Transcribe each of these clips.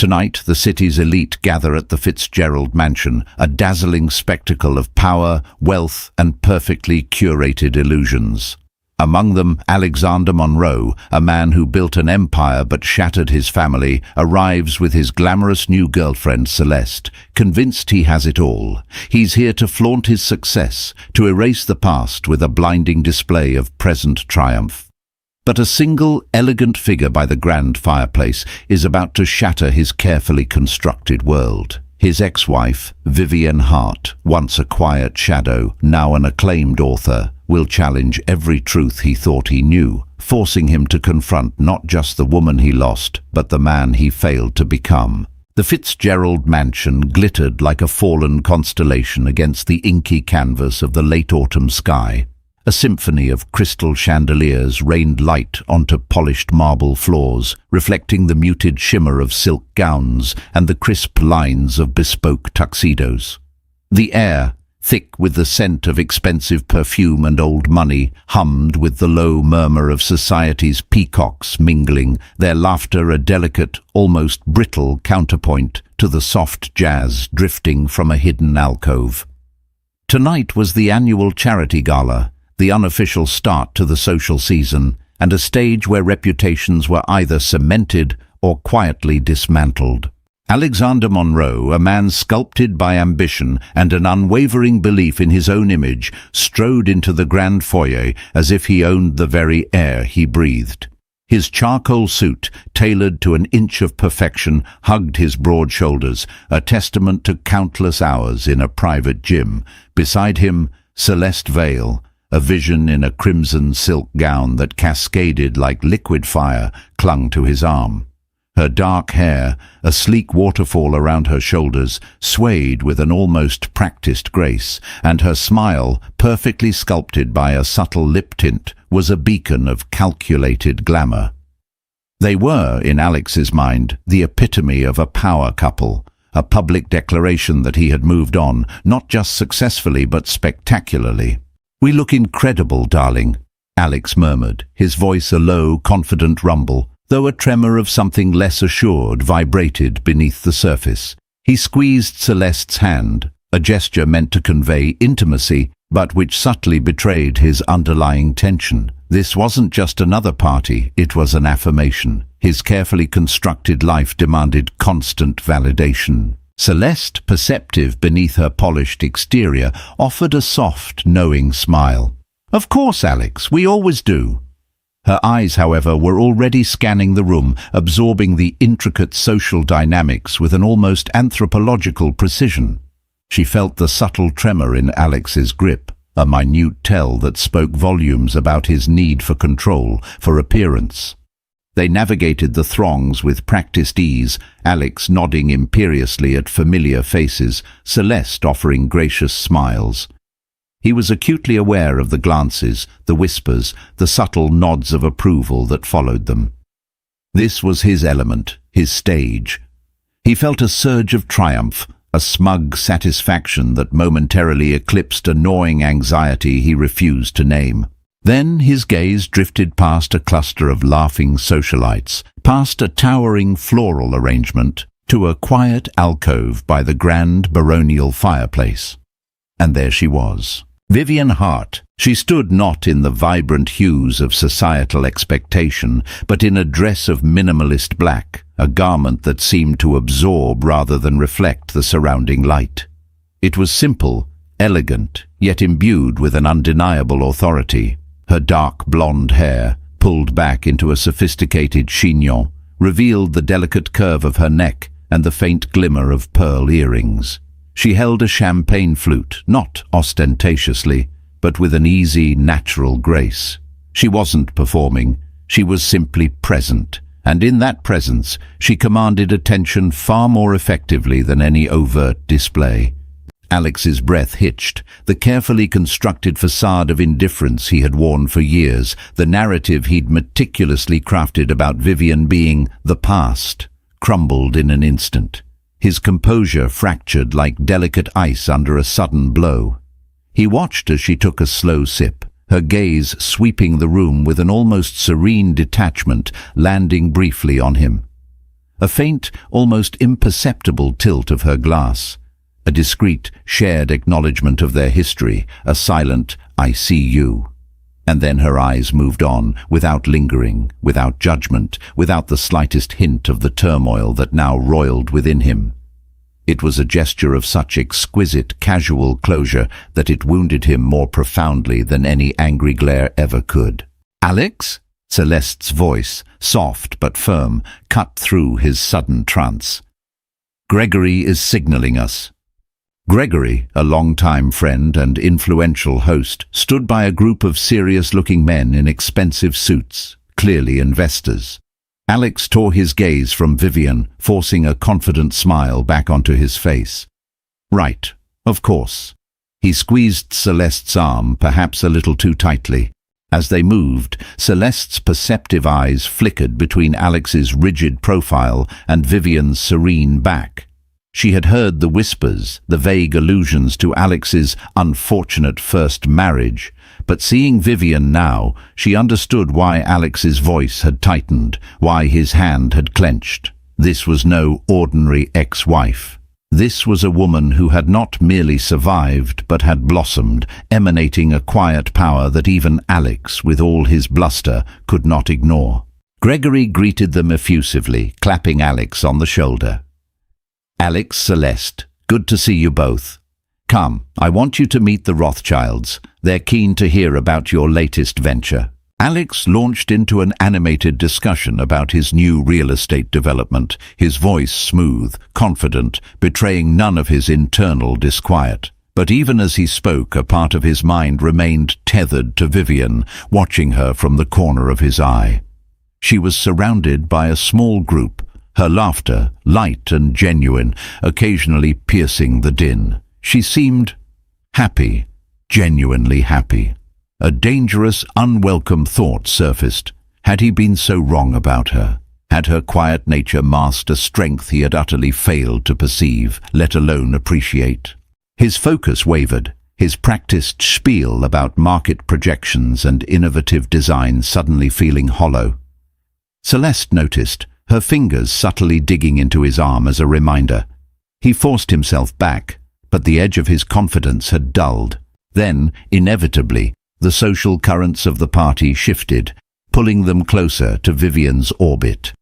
Tonight, the city's elite gather at the Fitzgerald mansion, a dazzling spectacle of power, wealth, and perfectly curated illusions. Among them, Alexander Monroe, a man who built an empire but shattered his family, arrives with his glamorous new girlfriend Celeste, convinced he has it all. He's here to flaunt his success, to erase the past with a blinding display of present triumph. But a single, elegant figure by the grand fireplace is about to shatter his carefully constructed world. His ex-wife, Vivienne Hart, once a quiet shadow, now an acclaimed author, will challenge every truth he thought he knew, forcing him to confront not just the woman he lost, but the man he failed to become. The Fitzgerald mansion glittered like a fallen constellation against the inky canvas of the late autumn sky. A symphony of crystal chandeliers rained light onto polished marble floors, reflecting the muted shimmer of silk gowns and the crisp lines of bespoke tuxedos. The air, thick with the scent of expensive perfume and old money, hummed with the low murmur of society's peacocks mingling, their laughter a delicate, almost brittle counterpoint to the soft jazz drifting from a hidden alcove. Tonight was the annual charity gala, the unofficial start to the social season, and a stage where reputations were either cemented or quietly dismantled. Alexander Monroe, a man sculpted by ambition and an unwavering belief in his own image, strode into the grand foyer as if he owned the very air he breathed. His charcoal suit, tailored to an inch of perfection, hugged his broad shoulders, a testament to countless hours in a private gym. Beside him, Celeste Vale, a vision in a crimson silk gown that cascaded like liquid fire, clung to his arm. Her dark hair, a sleek waterfall around her shoulders, swayed with an almost practiced grace, and her smile, perfectly sculpted by a subtle lip tint, was a beacon of calculated glamour. They were, in Alex's mind, the epitome of a power couple, a public declaration that he had moved on, not just successfully but spectacularly. "We look incredible, darling," Alex murmured, his voice a low, confident rumble, though a tremor of something less assured vibrated beneath the surface. He squeezed Celeste's hand, a gesture meant to convey intimacy, but which subtly betrayed his underlying tension. This wasn't just another party, it was an affirmation. His carefully constructed life demanded constant validation. Celeste, perceptive beneath her polished exterior, offered a soft, knowing smile. "Of course, Alex, we always do." Her eyes, however, were already scanning the room, absorbing the intricate social dynamics with an almost anthropological precision. She felt the subtle tremor in Alex's grip, a minute tell that spoke volumes about his need for control, for appearance. They navigated the throngs with practiced ease, Alex nodding imperiously at familiar faces, Celeste offering gracious smiles. He was acutely aware of the glances, the whispers, the subtle nods of approval that followed them. This was his element, his stage. He felt a surge of triumph, a smug satisfaction that momentarily eclipsed a gnawing anxiety he refused to name. Then his gaze drifted past a cluster of laughing socialites, past a towering floral arrangement, to a quiet alcove by the grand baronial fireplace. And there she was, Vivienne Hart. She stood not in the vibrant hues of societal expectation, but in a dress of minimalist black, a garment that seemed to absorb rather than reflect the surrounding light. It was simple, elegant, yet imbued with an undeniable authority. Her dark blonde hair, pulled back into a sophisticated chignon, revealed the delicate curve of her neck and the faint glimmer of pearl earrings. She held a champagne flute, not ostentatiously, but with an easy, natural grace. She wasn't performing, she was simply present, and in that presence she commanded attention far more effectively than any overt display. Alex's breath hitched. The carefully constructed facade of indifference he had worn for years, the narrative he'd meticulously crafted about Vivienne being the past, crumbled in an instant. His composure fractured like delicate ice under a sudden blow. He watched as she took a slow sip, her gaze sweeping the room with an almost serene detachment, landing briefly on him. a faint, almost imperceptible tilt of her glass, a discreet, shared acknowledgement of their history, a silent, "I see you." And then her eyes moved on, without lingering, without judgment, without the slightest hint of the turmoil that now roiled within him. It was a gesture of such exquisite, casual closure that it wounded him more profoundly than any angry glare ever could. "Alex?" Celeste's voice, soft but firm, cut through his sudden trance. "Gregory is signaling us." Gregory, a long-time friend and influential host, stood by a group of serious-looking men in expensive suits, clearly investors. Alex tore his gaze from Vivian, forcing a confident smile back onto his face. "Right, of course." He squeezed Celeste's arm, perhaps a little too tightly. As they moved, Celeste's perceptive eyes flickered between Alex's rigid profile and Vivian's serene back. She had heard the whispers, the vague allusions to Alex's unfortunate first marriage, but seeing Vivian now, she understood why Alex's voice had tightened, why his hand had clenched. This was no ordinary ex-wife. This was a woman who had not merely survived, but had blossomed, emanating a quiet power that even Alex, with all his bluster, could not ignore. Gregory greeted them effusively, clapping Alex on the shoulder. "Alex, Celeste, good to see you both. Come, I want you to meet the Rothschilds. They're keen to hear about your latest venture." Alex launched into an animated discussion about his new real estate development, his voice smooth, confident, betraying none of his internal disquiet. But even as he spoke, a part of his mind remained tethered to Vivian, watching her from the corner of his eye. She was surrounded by a small group, her laughter light and genuine, occasionally piercing the din. She seemed happy, genuinely happy. A dangerous, unwelcome thought surfaced. Had he been so wrong about her? Had her quiet nature masked a strength he had utterly failed to perceive, let alone appreciate? His focus wavered, his practiced spiel about market projections and innovative design suddenly feeling hollow. Celeste noticed, her fingers subtly digging into his arm as a reminder. He forced himself back, but the edge of his confidence had dulled. Then, inevitably, the social currents of the party shifted, pulling them closer to Vivian's orbit.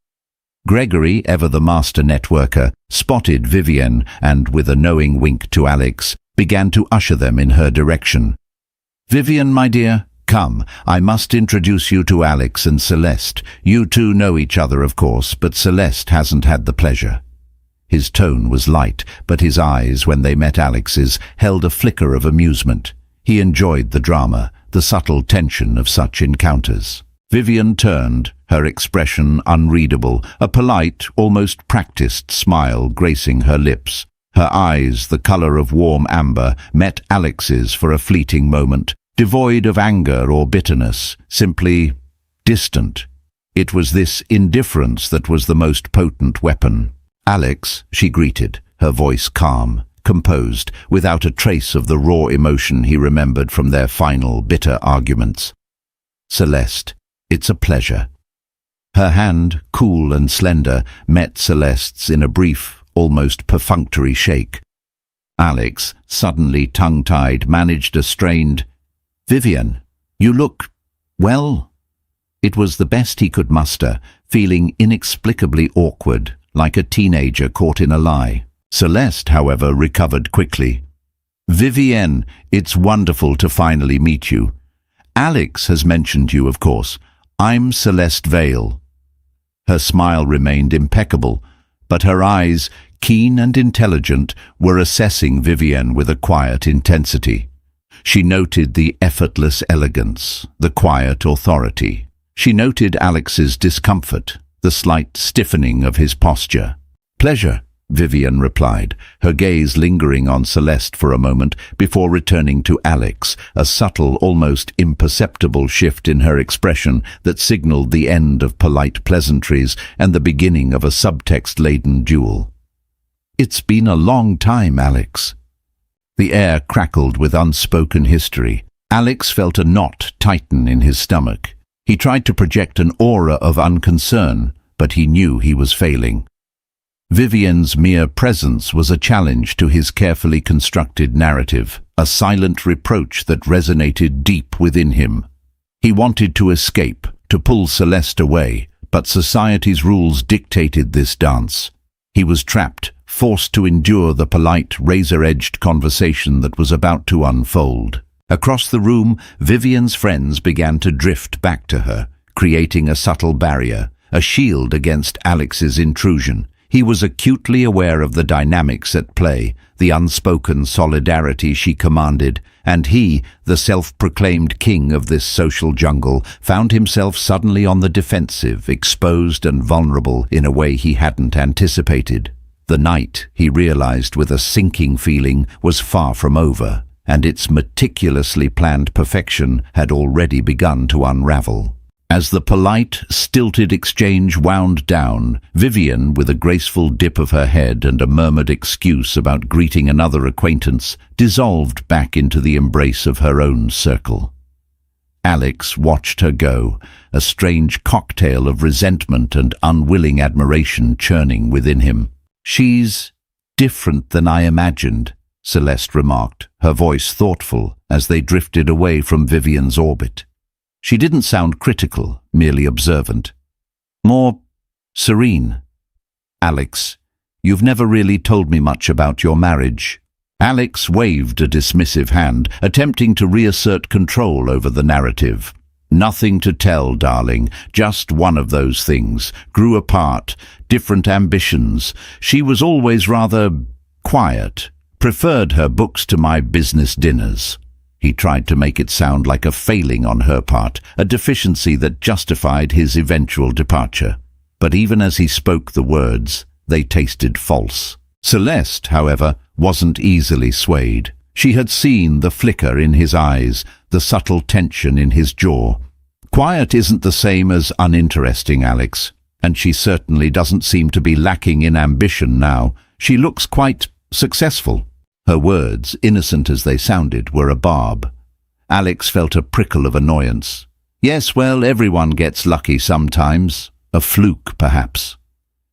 Gregory, ever the master networker, spotted Vivian and, with a knowing wink to Alex, began to usher them in her direction. "Vivian, my dear, come, I must introduce you to Alex and Celeste. You two know each other, of course, but Celeste hasn't had the pleasure." His tone was light, but his eyes, when they met Alex's, held a flicker of amusement. He enjoyed the drama, the subtle tension of such encounters. Vivian turned, her expression unreadable, a polite, almost practiced smile gracing her lips. Her eyes, the color of warm amber, met Alex's for a fleeting moment, devoid of anger or bitterness, simply distant. It was this indifference that was the most potent weapon. "Alex," she greeted, her voice calm, composed, without a trace of the raw emotion he remembered from their final bitter arguments. "Celeste, it's a pleasure." Her hand, cool and slender, met Celeste's in a brief, almost perfunctory shake. Alex, suddenly tongue-tied, managed a strained, "Vivian, you look, well." It was the best he could muster, feeling inexplicably awkward, like a teenager caught in a lie. Celeste, however, recovered quickly. "Vivienne, it's wonderful to finally meet you. Alex has mentioned you, of course. I'm Celeste Vale." Her smile remained impeccable, but her eyes, keen and intelligent, were assessing Vivienne with a quiet intensity. She noted the effortless elegance, the quiet authority. She noted Alex's discomfort, the slight stiffening of his posture. "Pleasure," Vivian replied, her gaze lingering on Celeste for a moment before returning to Alex, a subtle, almost imperceptible shift in her expression that signaled the end of polite pleasantries and the beginning of a subtext-laden duel. "It's been a long time, Alex." The air crackled with unspoken history. Alex felt a knot tighten in his stomach. He tried to project an aura of unconcern, but he knew he was failing. Vivian's mere presence was a challenge to his carefully constructed narrative, a silent reproach that resonated deep within him. He wanted to escape, to pull Celeste away, but society's rules dictated this dance. He was trapped, forced to endure the polite, razor-edged conversation that was about to unfold. Across the room, Vivian's friends began to drift back to her, creating a subtle barrier, a shield against Alex's intrusion. He was acutely aware of the dynamics at play, the unspoken solidarity she commanded, and he, the self-proclaimed king of this social jungle, found himself suddenly on the defensive, exposed and vulnerable in a way he hadn't anticipated. The night, he realized with a sinking feeling, was far from over, and its meticulously planned perfection had already begun to unravel. As the polite, stilted exchange wound down, Vivian, with a graceful dip of her head and a murmured excuse about greeting another acquaintance, dissolved back into the embrace of her own circle. Alex watched her go, a strange cocktail of resentment and unwilling admiration churning within him. "She's different than I imagined," Celeste remarked, her voice thoughtful as they drifted away from Vivian's orbit. She didn't sound critical, merely observant. "More serene." "Alex, you've never really told me much about your marriage." Alex waved a dismissive hand, attempting to reassert control over the narrative. "Nothing to tell, darling, just one of those things. Grew apart, different ambitions. She was always rather quiet, preferred her books to my business dinners." He tried to make it sound like a failing on her part, a deficiency that justified his eventual departure. But even as he spoke the words, they tasted false. Celeste, however, wasn't easily swayed. She had seen the flicker in his eyes, the subtle tension in his jaw. "Quiet isn't the same as uninteresting, Alex, and she certainly doesn't seem to be lacking in ambition now. She looks quite successful." Her words, innocent as they sounded, were a barb. Alex felt a prickle of annoyance. "Yes, well, everyone gets lucky sometimes. A fluke, perhaps."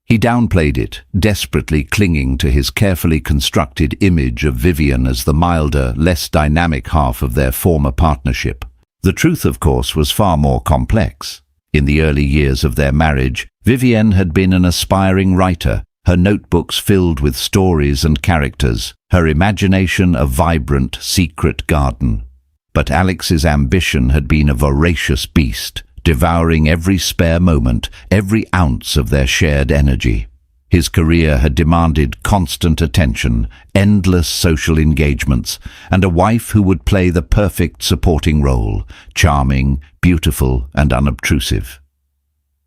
He downplayed it, desperately clinging to his carefully constructed image of Vivian as the milder, less dynamic half of their former partnership. The truth, of course, was far more complex. In the early years of their marriage, Vivian had been an aspiring writer, her notebooks filled with stories and characters, her imagination a vibrant, secret garden. But Alex's ambition had been a voracious beast, devouring every spare moment, every ounce of their shared energy. His career had demanded constant attention, endless social engagements, and a wife who would play the perfect supporting role, charming, beautiful, and unobtrusive.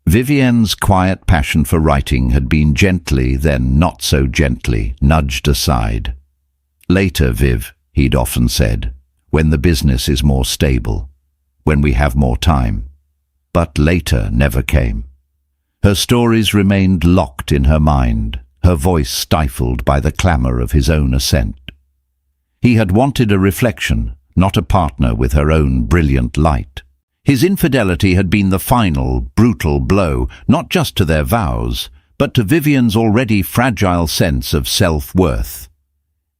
Vivian's quiet passion for writing had been gently, then not so gently, nudged aside. "Later, Viv," he'd often said, "when the business is more stable, when we have more time." But later never came. Her stories remained locked in her mind, her voice stifled by the clamour of his own ascent. He had wanted a reflection, not a partner with her own brilliant light. His infidelity had been the final, brutal blow, not just to their vows, but to Vivian's already fragile sense of self-worth.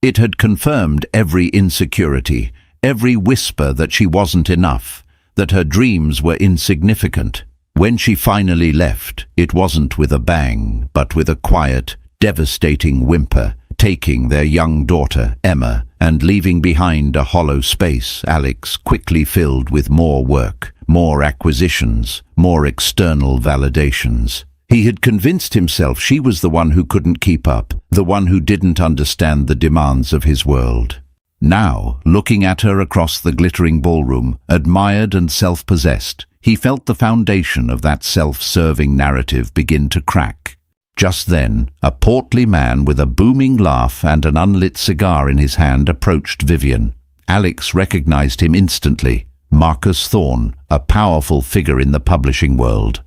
It had confirmed every insecurity, every whisper that she wasn't enough, that her dreams were insignificant. When she finally left, it wasn't with a bang, but with a quiet, devastating whimper, taking their young daughter, Emma, and leaving behind a hollow space Alex quickly filled with more work, more acquisitions, more external validations. He had convinced himself she was the one who couldn't keep up, the one who didn't understand the demands of his world. Now, looking at her across the glittering ballroom, admired and self-possessed, he felt the foundation of that self-serving narrative begin to crack. Just then, a portly man with a booming laugh and an unlit cigar in his hand approached Vivian. Alex recognized him instantly. Marcus Thorne, a powerful figure in the publishing world.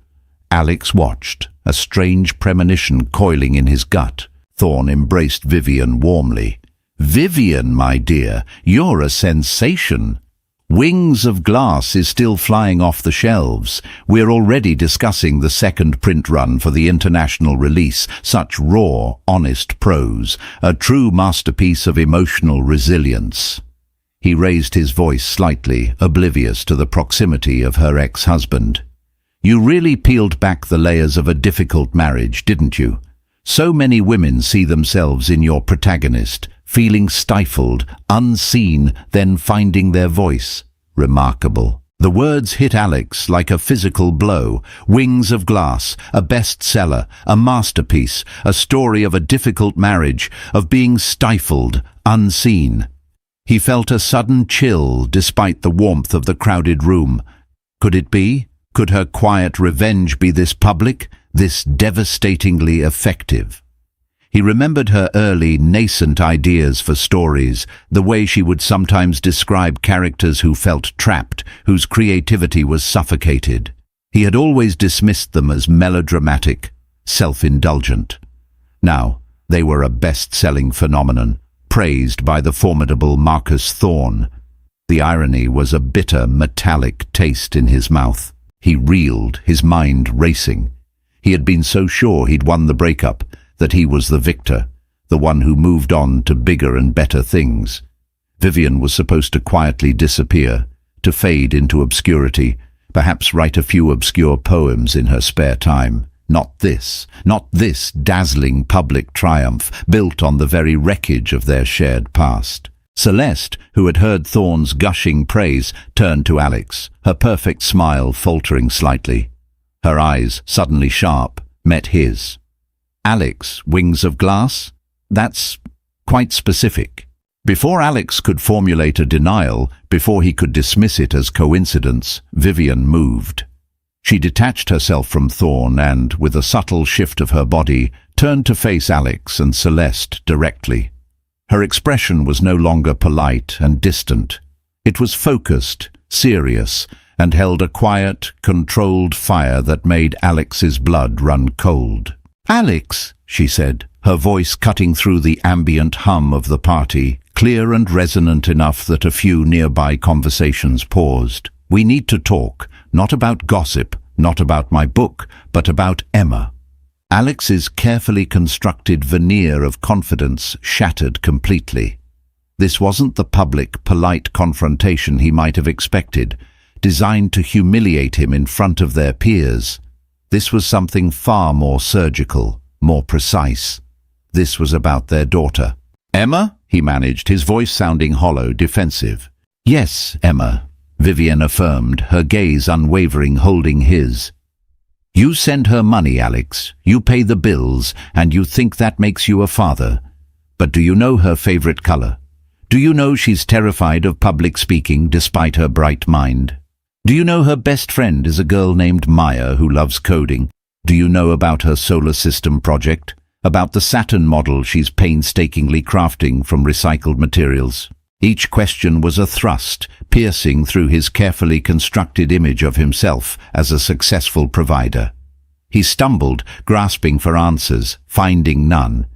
Alex watched, a strange premonition coiling in his gut. Thorne embraced Vivian warmly. "Vivian, my dear, you're a sensation." Wings of Glass is still flying off the shelves. We're already discussing the second print run for the international release. Such raw, honest prose, a true masterpiece of emotional resilience. He raised his voice slightly, oblivious to the proximity of her ex-husband. You really peeled back the layers of a difficult marriage, didn't you? So many women see themselves in your protagonist, feeling stifled, unseen, then finding their voice. Remarkable. The words hit Alex like a physical blow. Wings of Glass, a bestseller, a masterpiece, a story of a difficult marriage, of being stifled, unseen. He felt a sudden chill despite the warmth of the crowded room. Could it be? Could her quiet revenge be this public, this devastatingly effective? He remembered her early, nascent ideas for stories, the way she would sometimes describe characters who felt trapped, whose creativity was suffocated. He had always dismissed them as melodramatic, self-indulgent. Now, they were a best-selling phenomenon, praised by the formidable Marcus Thorne. The irony was a bitter, metallic taste in his mouth. He reeled, his mind racing. He had been so sure he'd won the breakup, that he was the victor, the one who moved on to bigger and better things. Vivian was supposed to quietly disappear, to fade into obscurity, perhaps write a few obscure poems in her spare time. Not this dazzling public triumph built on the very wreckage of their shared past. Celeste, who had heard Thorne's gushing praise, turned to Alex, her perfect smile faltering slightly. Her eyes, suddenly sharp, met his. Alex, Wings of Glass? That's quite specific. Before Alex could formulate a denial, before he could dismiss it as coincidence, Vivian moved. She detached herself from Thorne and, with a subtle shift of her body, turned to face Alex and Celeste directly. Her expression was no longer polite and distant. It was focused, serious, and held a quiet, controlled fire that made Alex's blood run cold. "Alex," she said, her voice cutting through the ambient hum of the party, clear and resonant enough that a few nearby conversations paused. "We need to talk, not about gossip, not about my book, but about Emma." Alex's carefully constructed veneer of confidence shattered completely. This wasn't the public, polite confrontation he might have expected, designed to humiliate him in front of their peers. This was something far more surgical, more precise. This was about their daughter. "Emma?" he managed, his voice sounding hollow, defensive. "Yes, Emma," Vivian affirmed, her gaze unwavering, holding his. "You send her money, Alex. You pay the bills, and you think that makes you a father. But do you know her favorite color? Do you know she's terrified of public speaking despite her bright mind? Do you know her best friend is a girl named Maya who loves coding? Do you know about her solar system project? About the Saturn model she's painstakingly crafting from recycled materials?" Each question was a thrust, piercing through his carefully constructed image of himself as a successful provider. He stumbled, grasping for answers, finding none.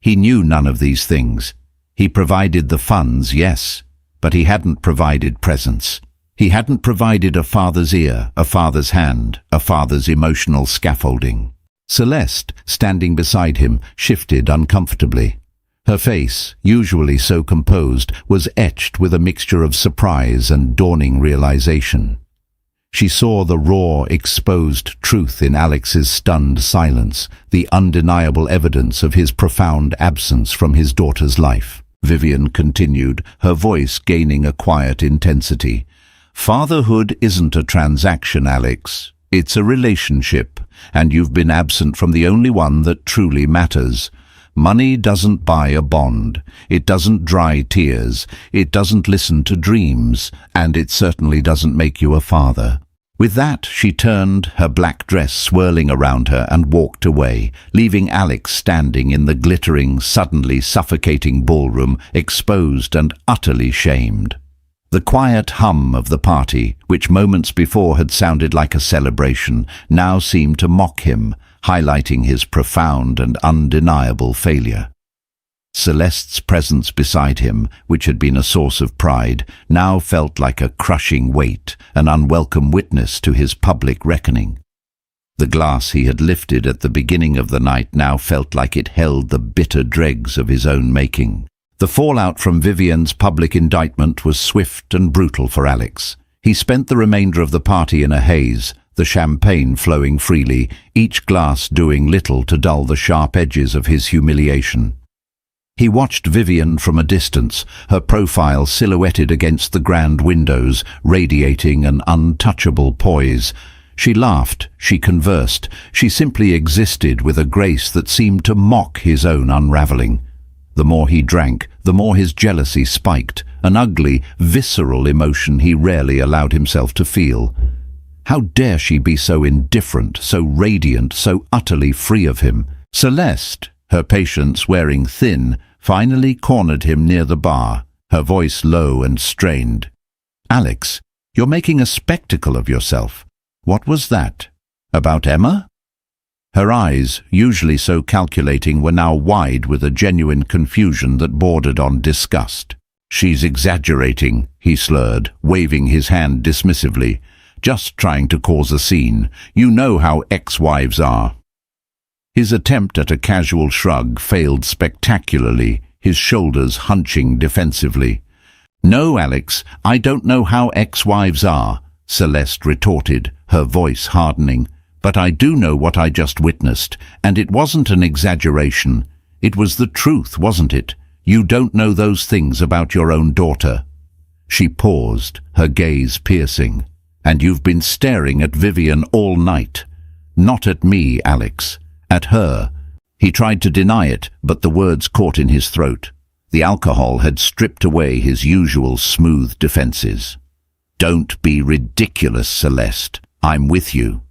He knew none of these things. He provided the funds, yes, but he hadn't provided presence. He hadn't provided a father's ear, a father's hand, a father's emotional scaffolding. Celeste, standing beside him, shifted uncomfortably. Her face, usually so composed, was etched with a mixture of surprise and dawning realization. She saw the raw, exposed truth in Alex's stunned silence, the undeniable evidence of his profound absence from his daughter's life. Vivian continued, her voice gaining a quiet intensity. "Fatherhood isn't a transaction, Alex. It's a relationship, and you've been absent from the only one that truly matters. Money doesn't buy a bond. It doesn't dry tears. It doesn't listen to dreams. And it certainly doesn't make you a father." With that, she turned, her black dress swirling around her, and walked away, leaving Alex standing in the glittering, suddenly suffocating ballroom, exposed and utterly shamed. The quiet hum of the party, which moments before had sounded like a celebration, now seemed to mock him, highlighting his profound and undeniable failure. Celeste's presence beside him, which had been a source of pride, now felt like a crushing weight, an unwelcome witness to his public reckoning. The glass he had lifted at the beginning of the night now felt like it held the bitter dregs of his own making. The fallout from Vivian's public indictment was swift and brutal for Alex. He spent the remainder of the party in a haze, the champagne flowing freely, each glass doing little to dull the sharp edges of his humiliation. He watched Vivian from a distance, her profile silhouetted against the grand windows, radiating an untouchable poise. She laughed, she conversed, she simply existed with a grace that seemed to mock his own unraveling. The more he drank, the more his jealousy spiked, an ugly, visceral emotion he rarely allowed himself to feel. How dare she be so indifferent, so radiant, so utterly free of him? Celeste, her patience wearing thin, finally cornered him near the bar, her voice low and strained. "Alex, you're making a spectacle of yourself. What was that? About Emma?" Her eyes, usually so calculating, were now wide with a genuine confusion that bordered on disgust. "She's exaggerating," he slurred, waving his hand dismissively. "Just trying to cause a scene. You know how ex-wives are." His attempt at a casual shrug failed spectacularly, his shoulders hunching defensively. "No, Alex, I don't know how ex-wives are," Celeste retorted, her voice hardening. "But I do know what I just witnessed, and it wasn't an exaggeration. It was the truth, wasn't it? You don't know those things about your own daughter." She paused, her gaze piercing. "And you've been staring at Vivian all night. Not at me, Alex. At her." He tried to deny it, but the words caught in his throat. The alcohol had stripped away his usual smooth defenses. "Don't be ridiculous, Celeste. I'm with you."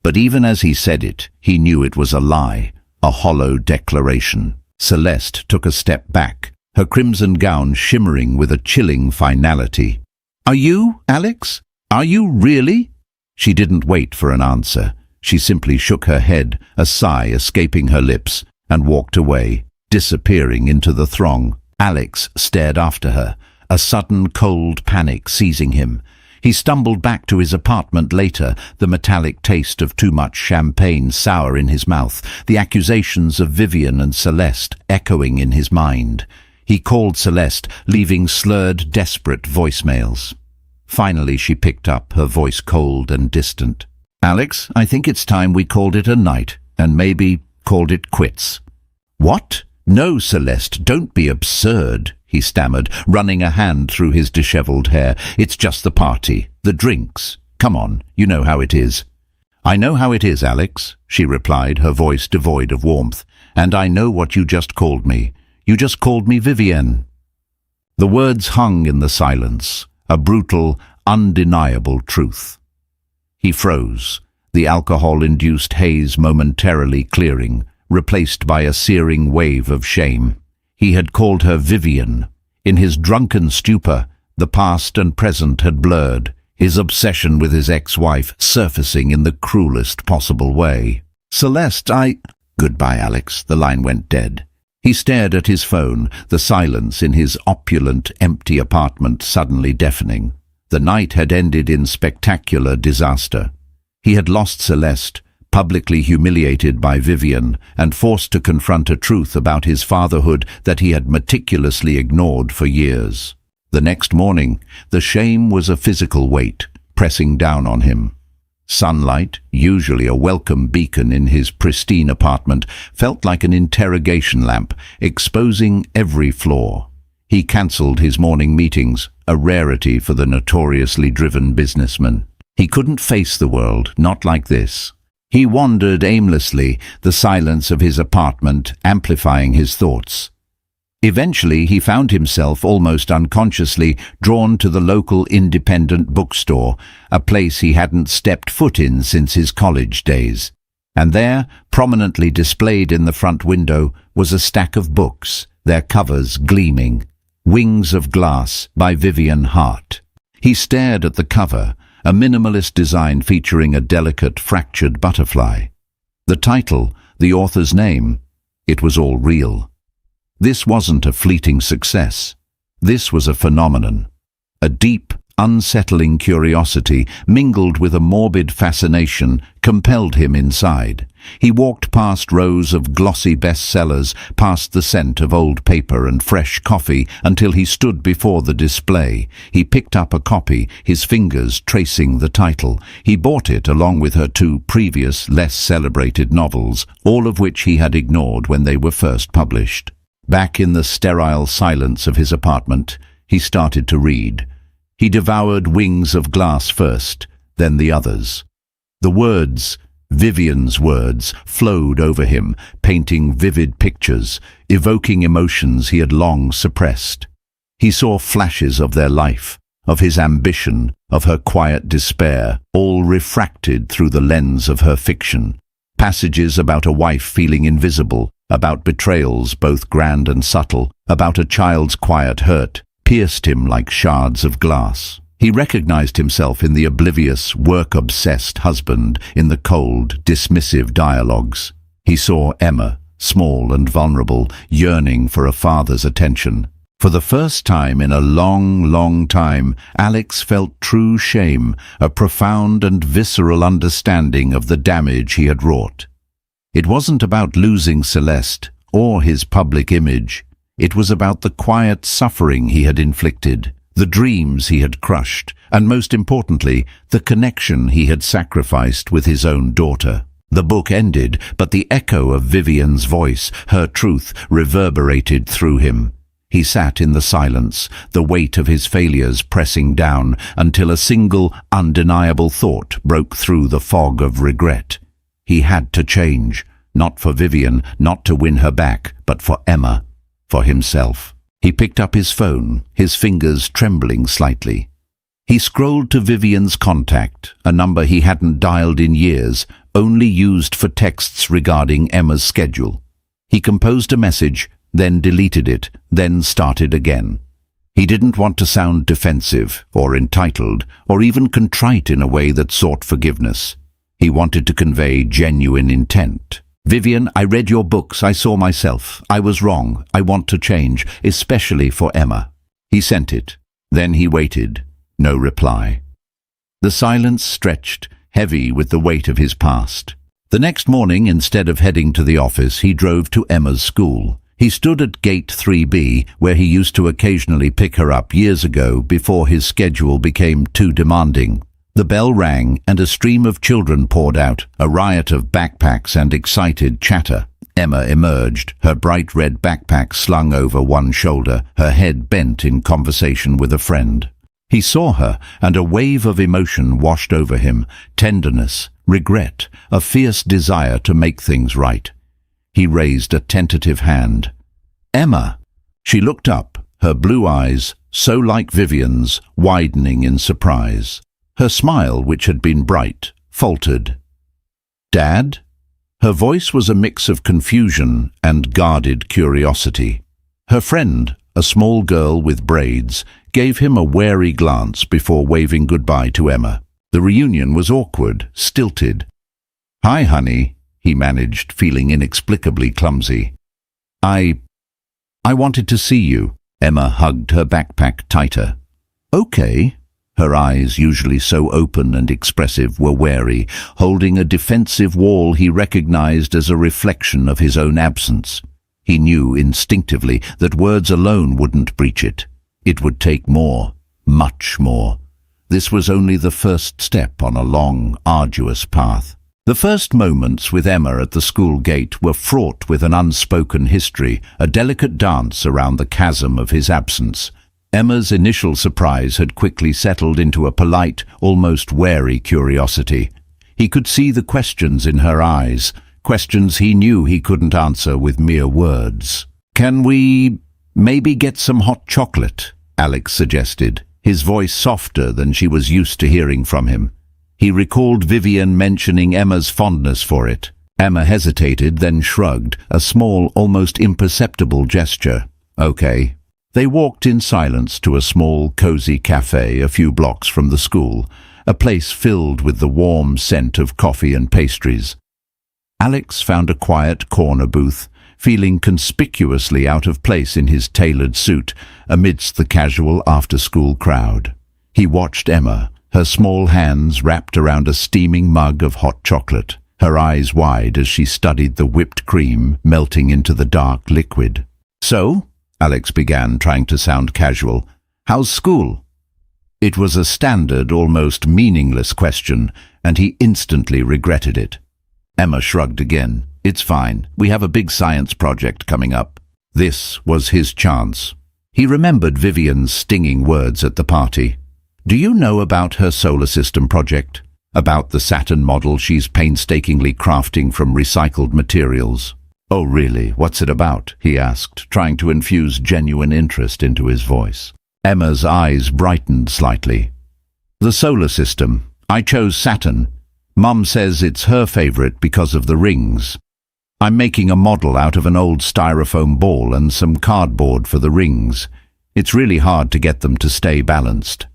But even as he said it, he knew it was a lie, a hollow declaration. Celeste took a step back, her crimson gown shimmering with a chilling finality. "Are you, Alex? Are you really?" She didn't wait for an answer. She simply shook her head, a sigh escaping her lips, and walked away, disappearing into the throng. Alex stared after her, a sudden cold panic seizing him. He stumbled back to his apartment later, the metallic taste of too much champagne sour in his mouth, the accusations of Vivian and Celeste echoing in his mind. He called Celeste, leaving slurred, desperate voicemails. Finally she picked up, her voice cold and distant. "Alex, I think it's time we called it a night, and maybe called it quits." "What? No, Celeste, don't be absurd," he stammered, running a hand through his disheveled hair. "It's just the party, the drinks. Come on, you know how it is." "I know how it is, Alex," she replied, her voice devoid of warmth. "And I know what you just called me. You just called me Vivienne." The words hung in the silence, a brutal, undeniable truth. He froze, the alcohol-induced haze momentarily clearing, replaced by a searing wave of shame. He had called her Vivian. In his drunken stupor, the past and present had blurred, his obsession with his ex-wife surfacing in the cruelest possible way. "Celeste, Goodbye, Alex." The line went dead. He stared at his phone, the silence in his opulent, empty apartment suddenly deafening. The night had ended in spectacular disaster. He had lost Celeste, publicly humiliated by Vivian, and forced to confront a truth about his fatherhood that he had meticulously ignored for years. The next morning, the shame was a physical weight, pressing down on him. Sunlight, usually a welcome beacon in his pristine apartment, felt like an interrogation lamp, exposing every flaw. He cancelled his morning meetings, a rarity for the notoriously driven businessman. He couldn't face the world, not like this. He wandered aimlessly, the silence of his apartment amplifying his thoughts. Eventually, he found himself almost unconsciously drawn to the local independent bookstore, a place he hadn't stepped foot in since his college days. And there, prominently displayed in the front window, was a stack of books, their covers gleaming. Wings of Glass by Vivian Hart. He stared at the cover, a minimalist design featuring a delicate, fractured butterfly. The title, the author's name, it was all real. This wasn't a fleeting success. This was a phenomenon. A deep, unsettling curiosity, mingled with a morbid fascination, compelled him inside. He walked past rows of glossy bestsellers, past the scent of old paper and fresh coffee, until he stood before the display. He picked up a copy, his fingers tracing the title. He bought it along with her two previous, less celebrated novels, all of which he had ignored when they were first published. Back in the sterile silence of his apartment, he started to read. He devoured Wings of Glass first, then the others. The words, Vivian's words, flowed over him, painting vivid pictures, evoking emotions he had long suppressed. He saw flashes of their life, of his ambition, of her quiet despair, all refracted through the lens of her fiction. Passages about a wife feeling invisible, about betrayals both grand and subtle, about a child's quiet hurt, pierced him like shards of glass. He recognized himself in the oblivious, work-obsessed husband, in the cold, dismissive dialogues. He saw Emma, small and vulnerable, yearning for a father's attention. For the first time in a long, long time, Alex felt true shame, a profound and visceral understanding of the damage he had wrought. It wasn't about losing Celeste, or his public image. It was about the quiet suffering he had inflicted, the dreams he had crushed, and most importantly, the connection he had sacrificed with his own daughter. The book ended, but the echo of Vivian's voice, her truth, reverberated through him. He sat in the silence, the weight of his failures pressing down, until a single, undeniable thought broke through the fog of regret. He had to change, not for Vivian, not to win her back, but for Emma. For himself. He picked up his phone, his fingers trembling slightly. He scrolled to Vivian's contact, a number he hadn't dialed in years, only used for texts regarding Emma's schedule. He composed a message, then deleted it, then started again. He didn't want to sound defensive, or entitled, or even contrite in a way that sought forgiveness. He wanted to convey genuine intent. Vivian, I read your books, I saw myself. I was wrong. I want to change, especially for Emma. He sent it. Then he waited. No reply. The silence stretched, heavy with the weight of his past. The next morning, instead of heading to the office, he drove to Emma's school. He stood at Gate 3B, where he used to occasionally pick her up years ago before his schedule became too demanding. The bell rang and a stream of children poured out, a riot of backpacks and excited chatter. Emma emerged, her bright red backpack slung over one shoulder, her head bent in conversation with a friend. He saw her, and a wave of emotion washed over him, tenderness, regret, a fierce desire to make things right. He raised a tentative hand. Emma! She looked up, her blue eyes, so like Vivian's, widening in surprise. Her smile, which had been bright, faltered. Dad? Her voice was a mix of confusion and guarded curiosity. Her friend, a small girl with braids, gave him a wary glance before waving goodbye to Emma. The reunion was awkward, stilted. Hi, honey, he managed, feeling inexplicably clumsy. I wanted to see you. Emma hugged her backpack tighter. Okay. Her eyes, usually so open and expressive, were wary, holding a defensive wall he recognized as a reflection of his own absence. He knew instinctively that words alone wouldn't breach it. It would take more, much more. This was only the first step on a long, arduous path. The first moments with Emma at the school gate were fraught with an unspoken history, a delicate dance around the chasm of his absence. Emma's initial surprise had quickly settled into a polite, almost wary curiosity. He could see the questions in her eyes, questions he knew he couldn't answer with mere words. Can we maybe get some hot chocolate? Alex suggested, his voice softer than she was used to hearing from him. He recalled Vivian mentioning Emma's fondness for it. Emma hesitated, then shrugged, a small, almost imperceptible gesture. Okay. They walked in silence to a small, cozy cafe a few blocks from the school, a place filled with the warm scent of coffee and pastries. Alex found a quiet corner booth, feeling conspicuously out of place in his tailored suit amidst the casual after-school crowd. He watched Emma, her small hands wrapped around a steaming mug of hot chocolate, her eyes wide as she studied the whipped cream melting into the dark liquid. "So," Alex began, trying to sound casual, "how's school?" It was a standard, almost meaningless question, and he instantly regretted it. Emma shrugged again. "It's fine. We have a big science project coming up." This was his chance. He remembered Vivian's stinging words at the party. "Do you know about her solar system project? About the Saturn model she's painstakingly crafting from recycled materials?" "Oh, really? What's it about?" he asked, trying to infuse genuine interest into his voice. Emma's eyes brightened slightly. "The solar system. I chose Saturn. Mum says it's her favorite because of the rings. I'm making a model out of an old styrofoam ball and some cardboard for the rings. It's really hard to get them to stay balanced."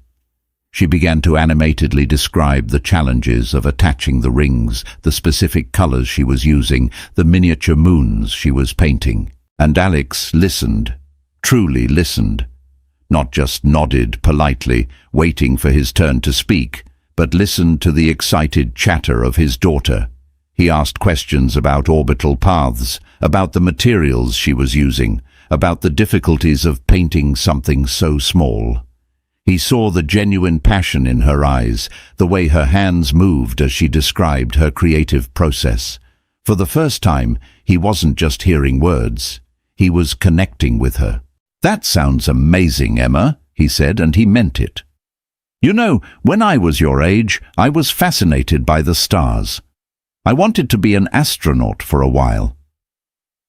She began to animatedly describe the challenges of attaching the rings, the specific colors she was using, the miniature moons she was painting. And Alex listened, truly listened. Not just nodded politely, waiting for his turn to speak, but listened to the excited chatter of his daughter. He asked questions about orbital paths, about the materials she was using, about the difficulties of painting something so small. He saw the genuine passion in her eyes, the way her hands moved as she described her creative process. For the first time, he wasn't just hearing words. He was connecting with her. "That sounds amazing, Emma," he said, and he meant it. "You know, when I was your age, I was fascinated by the stars. I wanted to be an astronaut for a while."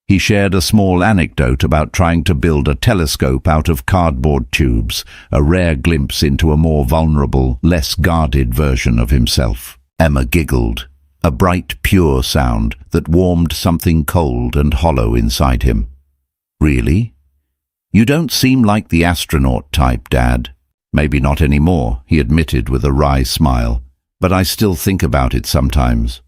He shared a small anecdote about trying to build a telescope out of cardboard tubes, a rare glimpse into a more vulnerable, less guarded version of himself. Emma giggled, a bright, pure sound that warmed something cold and hollow inside him. "Really? You don't seem like the astronaut type, Dad." "Maybe not anymore," he admitted with a wry smile, "but I still think about it sometimes."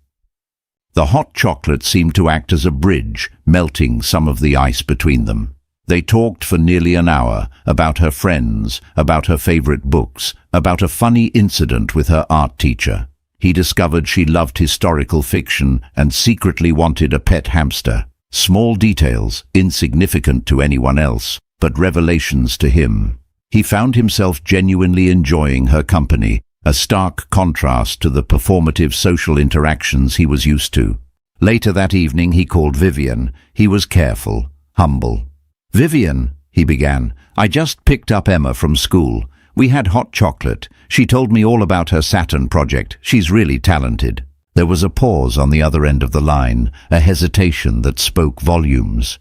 The hot chocolate seemed to act as a bridge, melting some of the ice between them. They talked for nearly an hour about her friends, about her favorite books, about a funny incident with her art teacher. He discovered she loved historical fiction and secretly wanted a pet hamster. Small details, insignificant to anyone else, but revelations to him. He found himself genuinely enjoying her company, a stark contrast to the performative social interactions he was used to. Later that evening he called Vivian. He was careful, humble. "Vivian," he began, "I just picked up Emma from school. We had hot chocolate. She told me all about her Saturn project. She's really talented." There was a pause on the other end of the line, a hesitation that spoke volumes.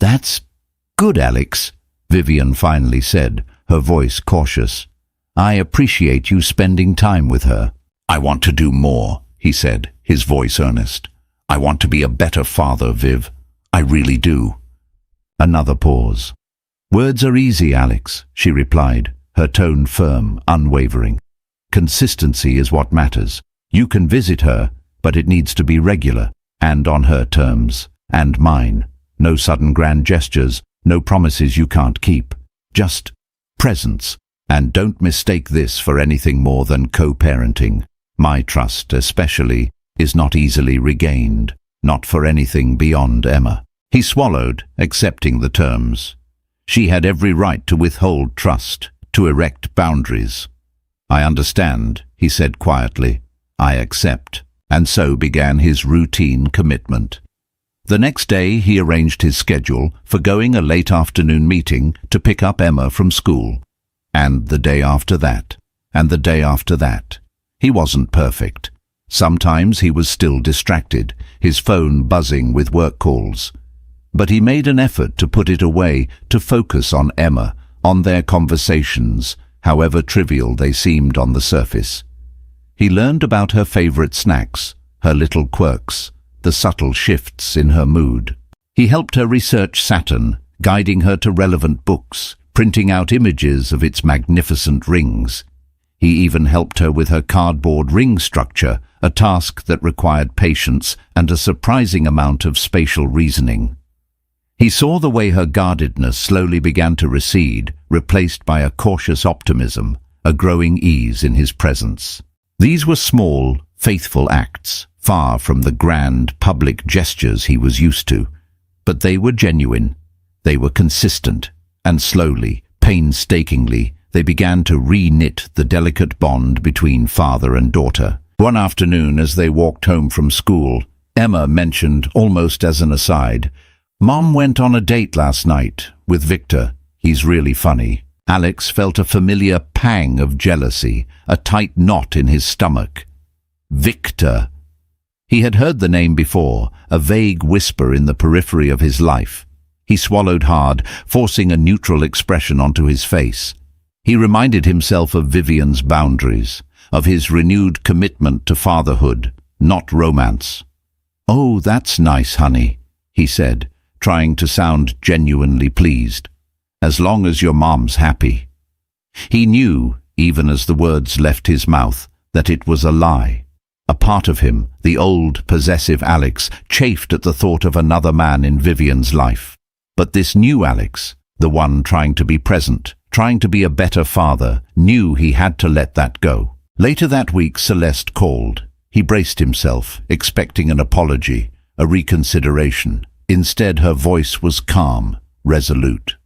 "That's good, Alex," Vivian finally said, her voice cautious. "I appreciate you spending time with her." "I want to do more," he said, his voice earnest. "I want to be a better father, Viv. I really do." Another pause. "Words are easy, Alex," she replied, her tone firm, unwavering. "Consistency is what matters. You can visit her, but it needs to be regular, and on her terms, and mine. No sudden grand gestures, no promises you can't keep. Just presence. And don't mistake this for anything more than co-parenting. My trust, especially, is not easily regained, not for anything beyond Emma." He swallowed, accepting the terms. She had every right to withhold trust, to erect boundaries. "I understand," he said quietly. "I accept." And so began his routine commitment. The next day he arranged his schedule, forgoing a late afternoon meeting to pick up Emma from school. And the day after that, and the day after that. He wasn't perfect. Sometimes he was still distracted, his phone buzzing with work calls. But he made an effort to put it away, to focus on Emma, on their conversations, however trivial they seemed on the surface. He learned about her favorite snacks, her little quirks, the subtle shifts in her mood. He helped her research Saturn, guiding her to relevant books, printing out images of its magnificent rings. He even helped her with her cardboard ring structure, a task that required patience and a surprising amount of spatial reasoning. He saw the way her guardedness slowly began to recede, replaced by a cautious optimism, a growing ease in his presence. These were small, faithful acts, far from the grand, public gestures he was used to. But they were genuine, they were consistent, and slowly, painstakingly, they began to re-knit the delicate bond between father and daughter. One afternoon, as they walked home from school, Emma mentioned, almost as an aside, "Mom went on a date last night with Victor. He's really funny." Alex felt a familiar pang of jealousy, a tight knot in his stomach. Victor. He had heard the name before, a vague whisper in the periphery of his life. He swallowed hard, forcing a neutral expression onto his face. He reminded himself of Vivian's boundaries, of his renewed commitment to fatherhood, not romance. "Oh, that's nice, honey," he said, trying to sound genuinely pleased. "As long as your mom's happy." He knew, even as the words left his mouth, that it was a lie. A part of him, the old, possessive Alex, chafed at the thought of another man in Vivian's life. But this new Alex, the one trying to be present, trying to be a better father, knew he had to let that go. Later that week, Celeste called. He braced himself, expecting an apology, a reconsideration. Instead, her voice was calm, resolute.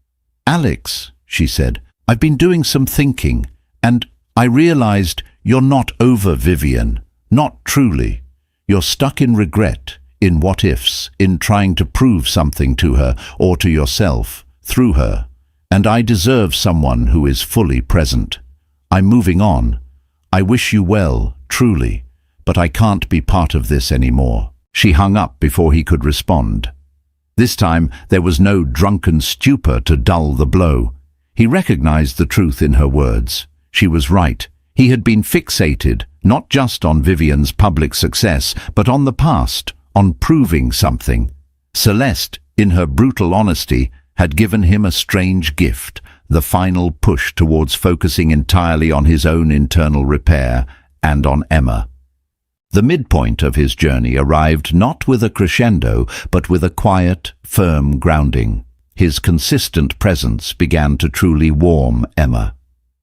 "Alex," she said, "I've been doing some thinking, and I realized you're not over Vivian. Not truly. You're stuck in regret, in what-ifs, in trying to prove something to her or to yourself, through her. And I deserve someone who is fully present. I'm moving on. I wish you well, truly, but I can't be part of this anymore." She hung up before he could respond. This time there was no drunken stupor to dull the blow. He recognized the truth in her words. She was right. He had been fixated, not just on Vivian's public success, but on the past, on proving something. Celeste, in her brutal honesty, had given him a strange gift, the final push towards focusing entirely on his own internal repair and on Emma. The midpoint of his journey arrived not with a crescendo, but with a quiet, firm grounding. His consistent presence began to truly warm Emma.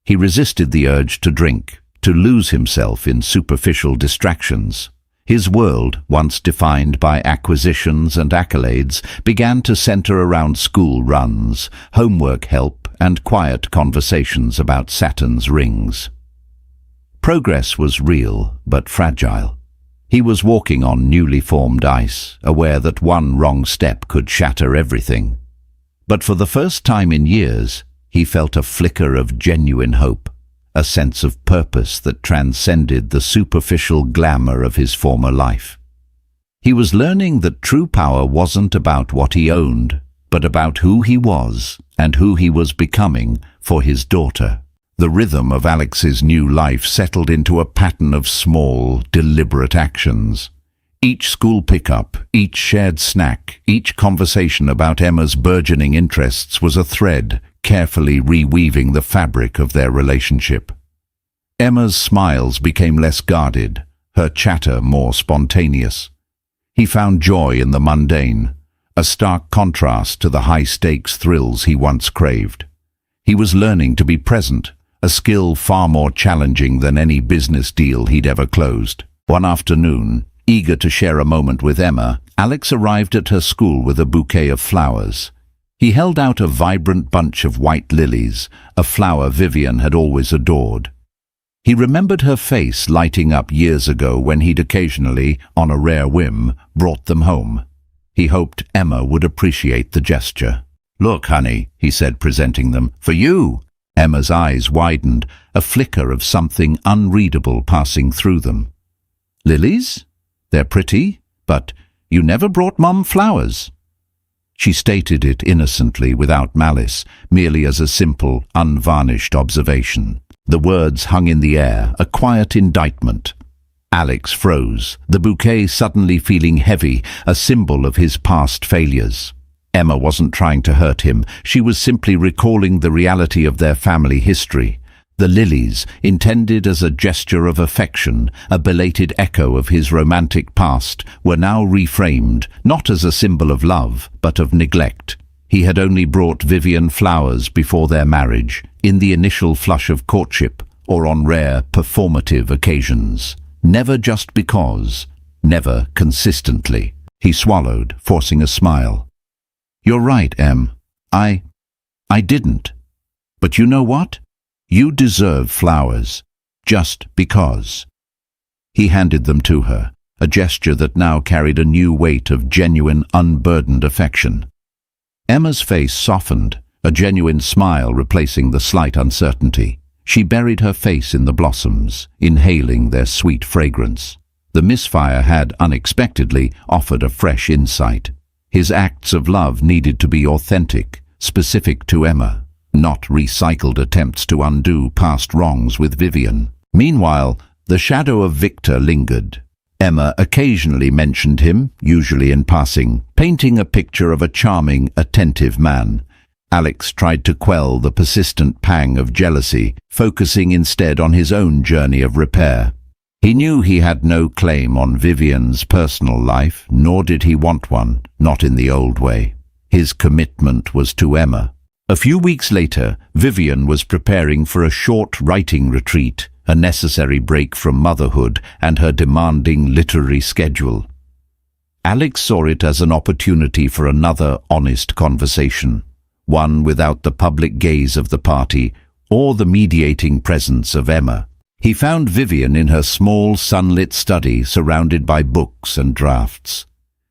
He resisted the urge to drink, to lose himself in superficial distractions. His world, once defined by acquisitions and accolades, began to center around school runs, homework help, and quiet conversations about Saturn's rings. Progress was real, but fragile. He was walking on newly formed ice, aware that one wrong step could shatter everything. But for the first time in years, he felt a flicker of genuine hope, a sense of purpose that transcended the superficial glamour of his former life. He was learning that true power wasn't about what he owned, but about who he was and who he was becoming for his daughter. The rhythm of Alex's new life settled into a pattern of small, deliberate actions. Each school pickup, each shared snack, each conversation about Emma's burgeoning interests was a thread, carefully reweaving the fabric of their relationship. Emma's smiles became less guarded, her chatter more spontaneous. He found joy in the mundane, a stark contrast to the high-stakes thrills he once craved. He was learning to be present, a skill far more challenging than any business deal he'd ever closed. One afternoon, eager to share a moment with Emma, Alex arrived at her school with a bouquet of flowers. He held out a vibrant bunch of white lilies, a flower Vivian had always adored. He remembered her face lighting up years ago when he'd occasionally, on a rare whim, brought them home. He hoped Emma would appreciate the gesture. "Look, honey," he said, presenting them, "for you." Emma's eyes widened, a flicker of something unreadable passing through them. "Lilies? They're pretty, but you never brought Mum flowers." She stated it innocently, without malice, merely as a simple, unvarnished observation. The words hung in the air, a quiet indictment. Alex froze, the bouquet suddenly feeling heavy, a symbol of his past failures. Emma wasn't trying to hurt him. She was simply recalling the reality of their family history. The lilies, intended as a gesture of affection, a belated echo of his romantic past, were now reframed, not as a symbol of love, but of neglect. He had only brought Vivian flowers before their marriage, in the initial flush of courtship, or on rare, performative occasions. Never just because, never consistently. He swallowed, forcing a smile. "You're right, Em. I didn't. But you know what? You deserve flowers. Just because." He handed them to her, a gesture that now carried a new weight of genuine, unburdened affection. Emma's face softened, a genuine smile replacing the slight uncertainty. She buried her face in the blossoms, inhaling their sweet fragrance. The misfire had, unexpectedly, offered a fresh insight. His acts of love needed to be authentic, specific to Emma, not recycled attempts to undo past wrongs with Vivian. Meanwhile, the shadow of Victor lingered. Emma occasionally mentioned him, usually in passing, painting a picture of a charming, attentive man. Alex tried to quell the persistent pang of jealousy, focusing instead on his own journey of repair. He knew he had no claim on Vivian's personal life, nor did he want one, not in the old way. His commitment was to Emma. A few weeks later, Vivian was preparing for a short writing retreat, a necessary break from motherhood and her demanding literary schedule. Alex saw it as an opportunity for another honest conversation, one without the public gaze of the party or the mediating presence of Emma. He found Vivian in her small, sunlit study surrounded by books and drafts.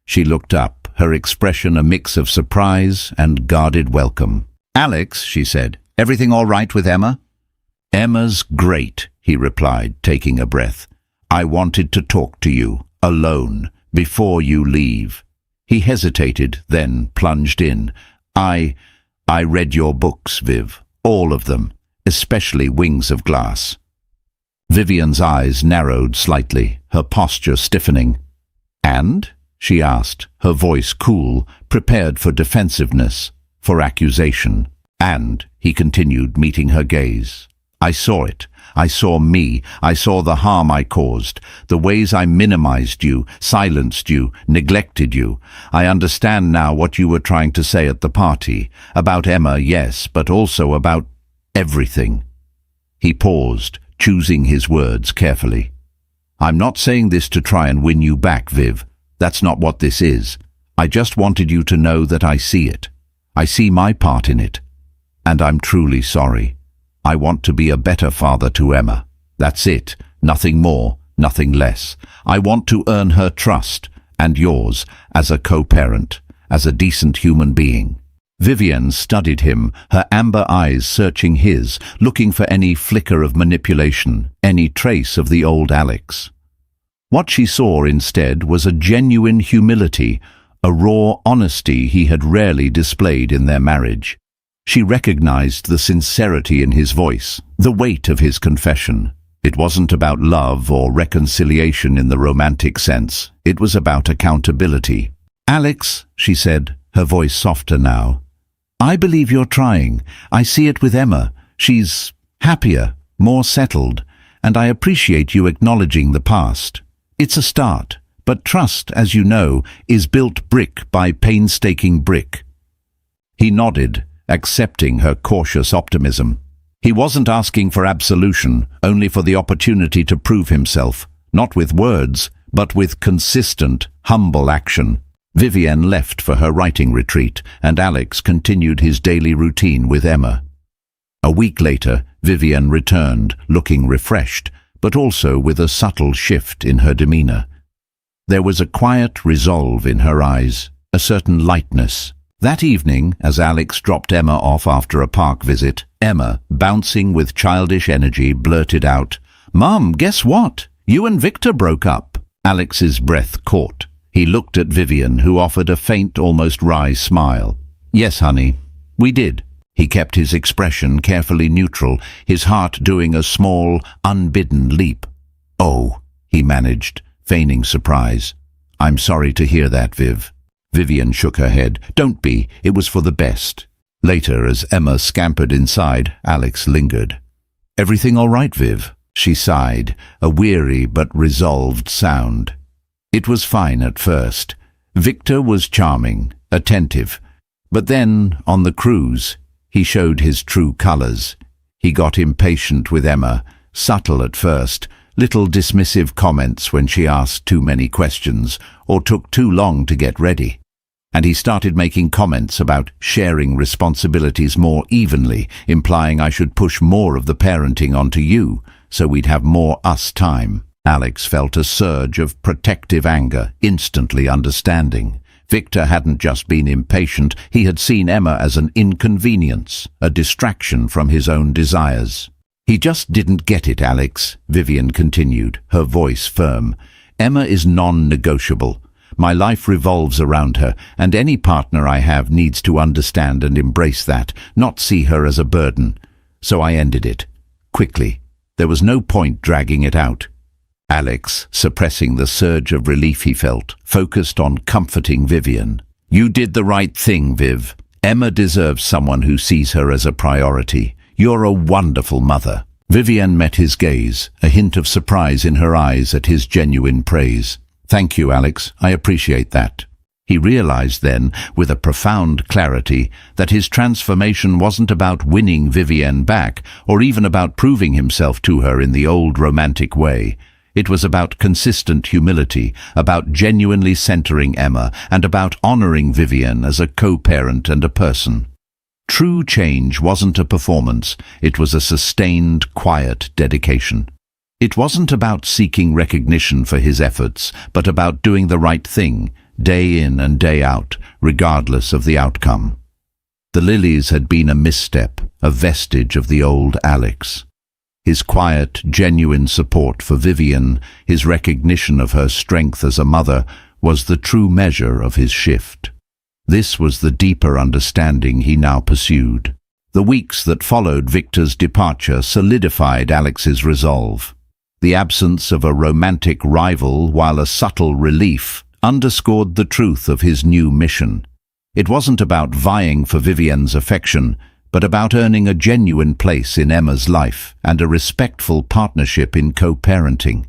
She looked up, her expression a mix of surprise and guarded welcome. "Alex," she said, "everything all right with Emma?" "Emma's great," he replied, taking a breath. "I wanted to talk to you, alone, before you leave." He hesitated, then plunged in. I read your books, Viv, all of them, especially Wings of Glass." Vivian's eyes narrowed slightly, her posture stiffening. "And?" she asked, her voice cool, prepared for defensiveness, for accusation. "And," he continued, meeting her gaze, "I saw it. I saw me. I saw the harm I caused, the ways I minimized you, silenced you, neglected you. I understand now what you were trying to say at the party. About Emma, yes, but also about everything." He paused, choosing his words carefully. "I'm not saying this to try and win you back, Viv. That's not what this is. I just wanted you to know that I see it. I see my part in it. And I'm truly sorry. I want to be a better father to Emma. That's it. Nothing more, nothing less. I want to earn her trust, and yours, as a co-parent, as a decent human being." Vivian studied him, her amber eyes searching his, looking for any flicker of manipulation, any trace of the old Alex. What she saw instead was a genuine humility, a raw honesty he had rarely displayed in their marriage. She recognized the sincerity in his voice, the weight of his confession. It wasn't about love or reconciliation in the romantic sense. It was about accountability. "Alex," she said, her voice softer now, "I believe you're trying. I see it with Emma. She's happier, more settled, and I appreciate you acknowledging the past. It's a start, but trust, as you know, is built brick by painstaking brick." He nodded, accepting her cautious optimism. He wasn't asking for absolution, only for the opportunity to prove himself, not with words, but with consistent, humble action. Vivian left for her writing retreat, and Alex continued his daily routine with Emma. A week later, Vivian returned, looking refreshed, but also with a subtle shift in her demeanor. There was a quiet resolve in her eyes, a certain lightness. That evening, as Alex dropped Emma off after a park visit, Emma, bouncing with childish energy, blurted out, "Mum, guess what? You and Victor broke up." Alex's breath caught. He looked at Vivian, who offered a faint, almost wry smile. "Yes, honey, we did." He kept his expression carefully neutral, his heart doing a small, unbidden leap. "Oh," he managed, feigning surprise. "I'm sorry to hear that, Viv." Vivian shook her head. "Don't be. It was for the best." Later, as Emma scampered inside, Alex lingered. "Everything all right, Viv?" She sighed, a weary but resolved sound. "It was fine at first. Victor was charming, attentive, But then, on the cruise, he showed his true colors. He got impatient with Emma, subtle at first, little dismissive comments when she asked too many questions or took too long to get ready. And he started making comments about sharing responsibilities more evenly, implying I should push more of the parenting onto you, so we'd have more us time. Alex felt a surge of protective anger, instantly understanding. Victor hadn't just been impatient, he had seen Emma as an inconvenience, a distraction from his own desires. He just didn't get it, Alex, Vivian continued, her voice firm. Emma is non-negotiable. My life revolves around her, and any partner I have needs to understand and embrace that, not see her as a burden. So I ended it. Quickly. There was no point dragging it out. Alex, suppressing the surge of relief he felt, focused on comforting Vivian. You did the right thing, Viv. Emma deserves someone who sees her as a priority. You're a wonderful mother. Vivian met his gaze, a hint of surprise in her eyes at his genuine praise. Thank you, Alex. I appreciate that. He realized then, with a profound clarity, that his transformation wasn't about winning Vivienne back, or even about proving himself to her in the old romantic way. It was about consistent humility, about genuinely centering Emma, and about honoring Vivienne as a co-parent and a person. True change wasn't a performance, it was a sustained, quiet dedication. It wasn't about seeking recognition for his efforts, but about doing the right thing, day in and day out, regardless of the outcome. The lilies had been a misstep, a vestige of the old Alex. His quiet, genuine support for Vivian, his recognition of her strength as a mother, was the true measure of his shift. This was the deeper understanding he now pursued. The weeks that followed Victor's departure solidified Alex's resolve. The absence of a romantic rival, while a subtle relief, underscored the truth of his new mission. It wasn't about vying for Vivian's affection, but about earning a genuine place in Emma's life and a respectful partnership in co-parenting.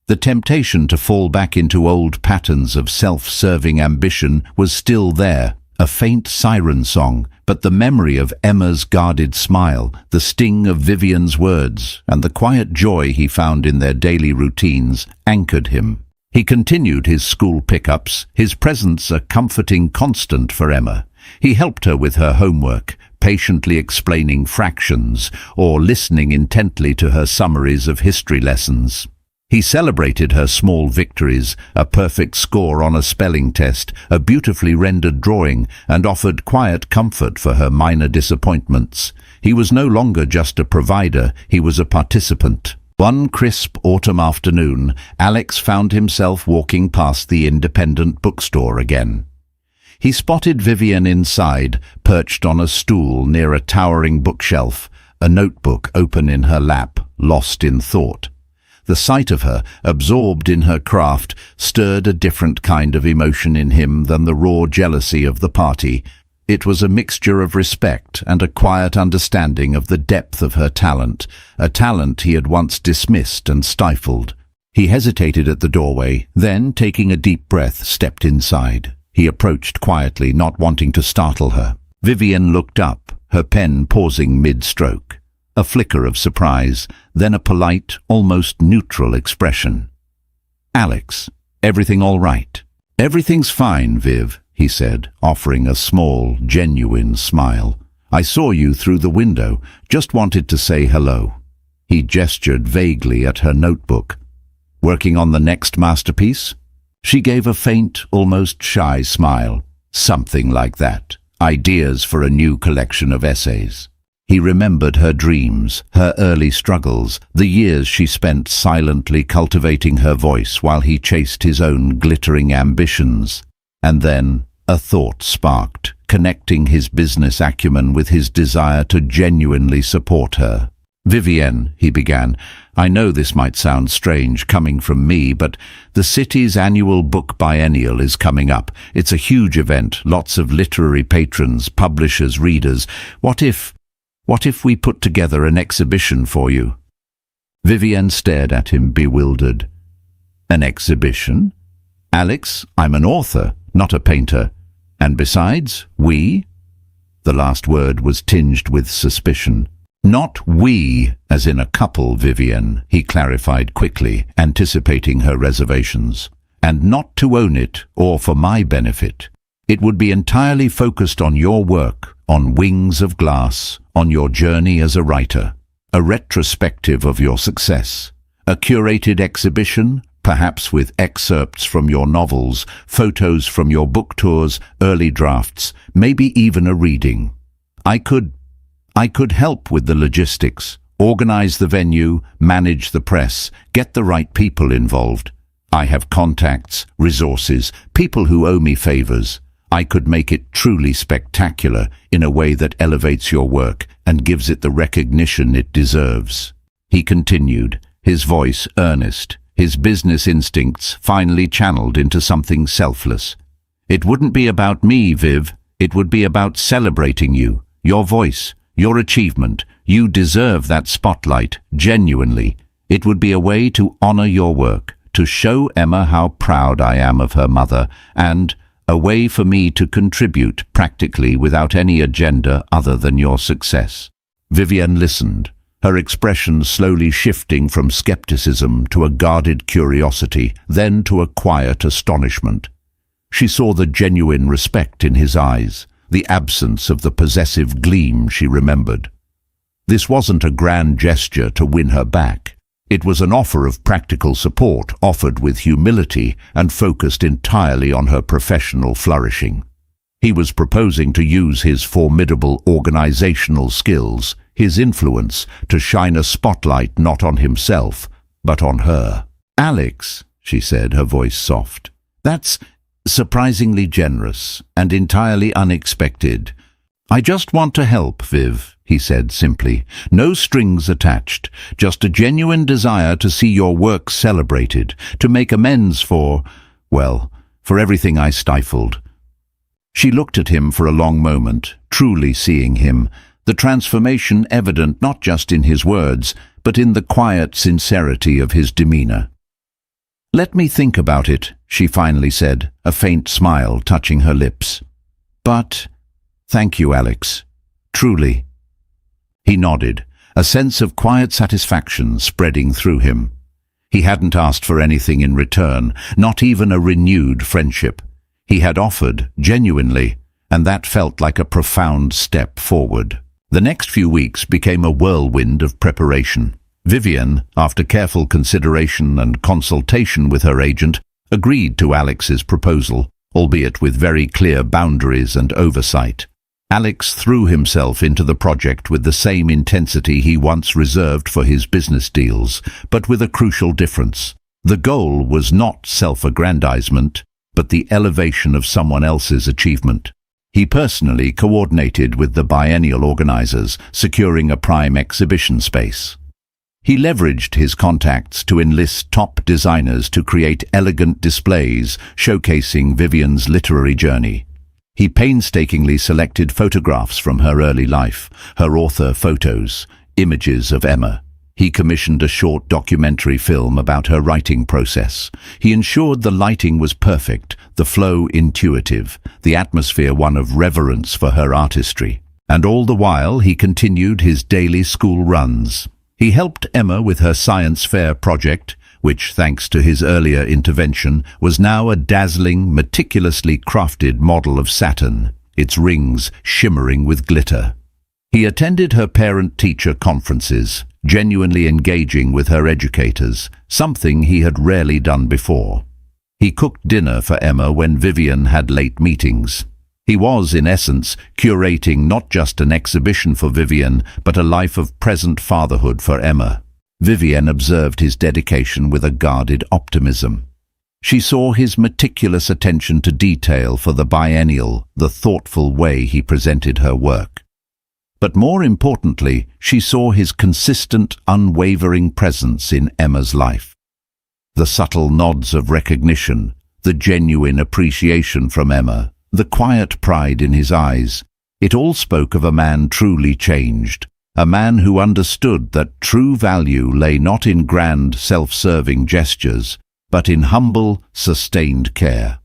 The temptation to fall back into old patterns of self-serving ambition was still there, a faint siren song, but the memory of Emma's guarded smile, the sting of Vivian's words, and the quiet joy he found in their daily routines anchored him. He continued his school pickups, his presence a comforting constant for Emma. He helped her with her homework, patiently explaining fractions or listening intently to her summaries of history lessons. He celebrated her small victories, a perfect score on a spelling test, a beautifully rendered drawing, and offered quiet comfort for her minor disappointments. He was no longer just a provider, he was a participant. One crisp autumn afternoon, Alex found himself walking past the independent bookstore again. He spotted Vivian inside, perched on a stool near a towering bookshelf, a notebook open in her lap, lost in thought. The sight of her, absorbed in her craft, stirred a different kind of emotion in him than the raw jealousy of the party. It was a mixture of respect and a quiet understanding of the depth of her talent, a talent he had once dismissed and stifled. He hesitated at the doorway, then, taking a deep breath, stepped inside. He approached quietly, not wanting to startle her. Vivian looked up, her pen pausing mid-stroke. A flicker of surprise, then a polite, almost neutral expression. Alex, everything all right? Everything's fine, Viv, he said, offering a small, genuine smile. I saw you through the window, just wanted to say hello. He gestured vaguely at her notebook. Working on the next masterpiece? She gave a faint, almost shy smile. Something like that. Ideas for a new collection of essays. He remembered her dreams, her early struggles, the years she spent silently cultivating her voice while he chased his own glittering ambitions. And then a thought sparked, connecting his business acumen with his desire to genuinely support her. Vivienne, he began, I know this might sound strange coming from me, but the city's annual book biennial is coming up. It's a huge event, lots of literary patrons, publishers, readers. What if we put together an exhibition for you? Vivienne stared at him, bewildered. An exhibition? Alex, I'm an author, not a painter. And besides, we? The last word was tinged with suspicion. "Not we, as in a couple, Vivian," he clarified quickly, anticipating her reservations. "And not to own it, or for my benefit. It would be entirely focused on your work, on Wings of Glass, on your journey as a writer. A retrospective of your success. A curated exhibition, perhaps with excerpts from your novels, photos from your book tours, early drafts, maybe even a reading. I could help with the logistics, organize the venue, manage the press, get the right people involved. I have contacts, resources, people who owe me favors. I could make it truly spectacular in a way that elevates your work and gives it the recognition it deserves." He continued, his voice earnest, his business instincts finally channeled into something selfless. "It wouldn't be about me, Viv. It would be about celebrating you, your voice, your achievement. You deserve that spotlight, genuinely. It would be a way to honor your work, to show Emma how proud I am of her mother, and a way for me to contribute practically without any agenda other than your success." Vivian listened, her expression slowly shifting from skepticism to a guarded curiosity, then to a quiet astonishment. She saw the genuine respect in his eyes, the absence of the possessive gleam she remembered. This wasn't a grand gesture to win her back. It was an offer of practical support offered with humility and focused entirely on her professional flourishing. He was proposing to use his formidable organizational skills, his influence, to shine a spotlight not on himself, but on her. "Alex," she said, her voice soft, "that's surprisingly generous and entirely unexpected. I just want to help, Viv," he said simply. "No strings attached, just a genuine desire to see your work celebrated, to make amends for, well, for everything I stifled." She looked at him for a long moment, truly seeing him, the transformation evident not just in his words, but in the quiet sincerity of his demeanor. "Let me think about it," she finally said, a faint smile touching her lips. "But thank you, Alex. Truly." He nodded, a sense of quiet satisfaction spreading through him. He hadn't asked for anything in return, not even a renewed friendship. He had offered, genuinely, and that felt like a profound step forward. The next few weeks became a whirlwind of preparation. Vivian, after careful consideration and consultation with her agent, agreed to Alex's proposal, albeit with very clear boundaries and oversight. Alex threw himself into the project with the same intensity he once reserved for his business deals, but with a crucial difference. The goal was not self-aggrandizement, but the elevation of someone else's achievement. He personally coordinated with the biennial organizers, securing a prime exhibition space. He leveraged his contacts to enlist top designers to create elegant displays showcasing Vivian's literary journey. He painstakingly selected photographs from her early life, her author photos, images of Emma. He commissioned a short documentary film about her writing process. He ensured the lighting was perfect, the flow intuitive, the atmosphere one of reverence for her artistry. And all the while he continued his daily school runs. He helped Emma with her science fair project, which, thanks to his earlier intervention, was now a dazzling, meticulously crafted model of Saturn, its rings shimmering with glitter. He attended her parent-teacher conferences, genuinely engaging with her educators, something he had rarely done before. He cooked dinner for Emma when Vivian had late meetings. He was, in essence, curating not just an exhibition for Vivian, but a life of present fatherhood for Emma. Vivian observed his dedication with a guarded optimism. She saw his meticulous attention to detail for the biennial, the thoughtful way he presented her work. But more importantly, she saw his consistent, unwavering presence in Emma's life. The subtle nods of recognition, the genuine appreciation from Emma, the quiet pride in his eyes, it all spoke of a man truly changed, a man who understood that true value lay not in grand, self-serving gestures, but in humble, sustained care.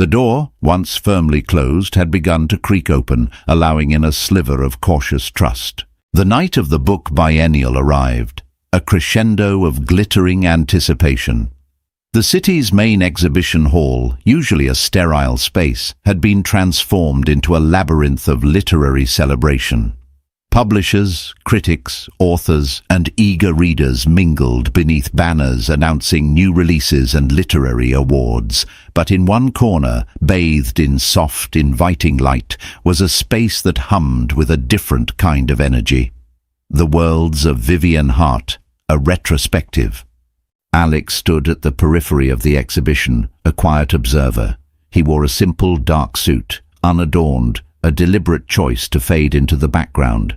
The door, once firmly closed, had begun to creak open, allowing in a sliver of cautious trust. The night of the book biennial arrived, a crescendo of glittering anticipation. The city's main exhibition hall, usually a sterile space, had been transformed into a labyrinth of literary celebration. Publishers, critics, authors, and eager readers mingled beneath banners announcing new releases and literary awards. But in one corner, bathed in soft, inviting light, was a space that hummed with a different kind of energy. The Worlds of Vivian Hart, a retrospective. Alex stood at the periphery of the exhibition, a quiet observer. He wore a simple dark suit, unadorned, a deliberate choice to fade into the background.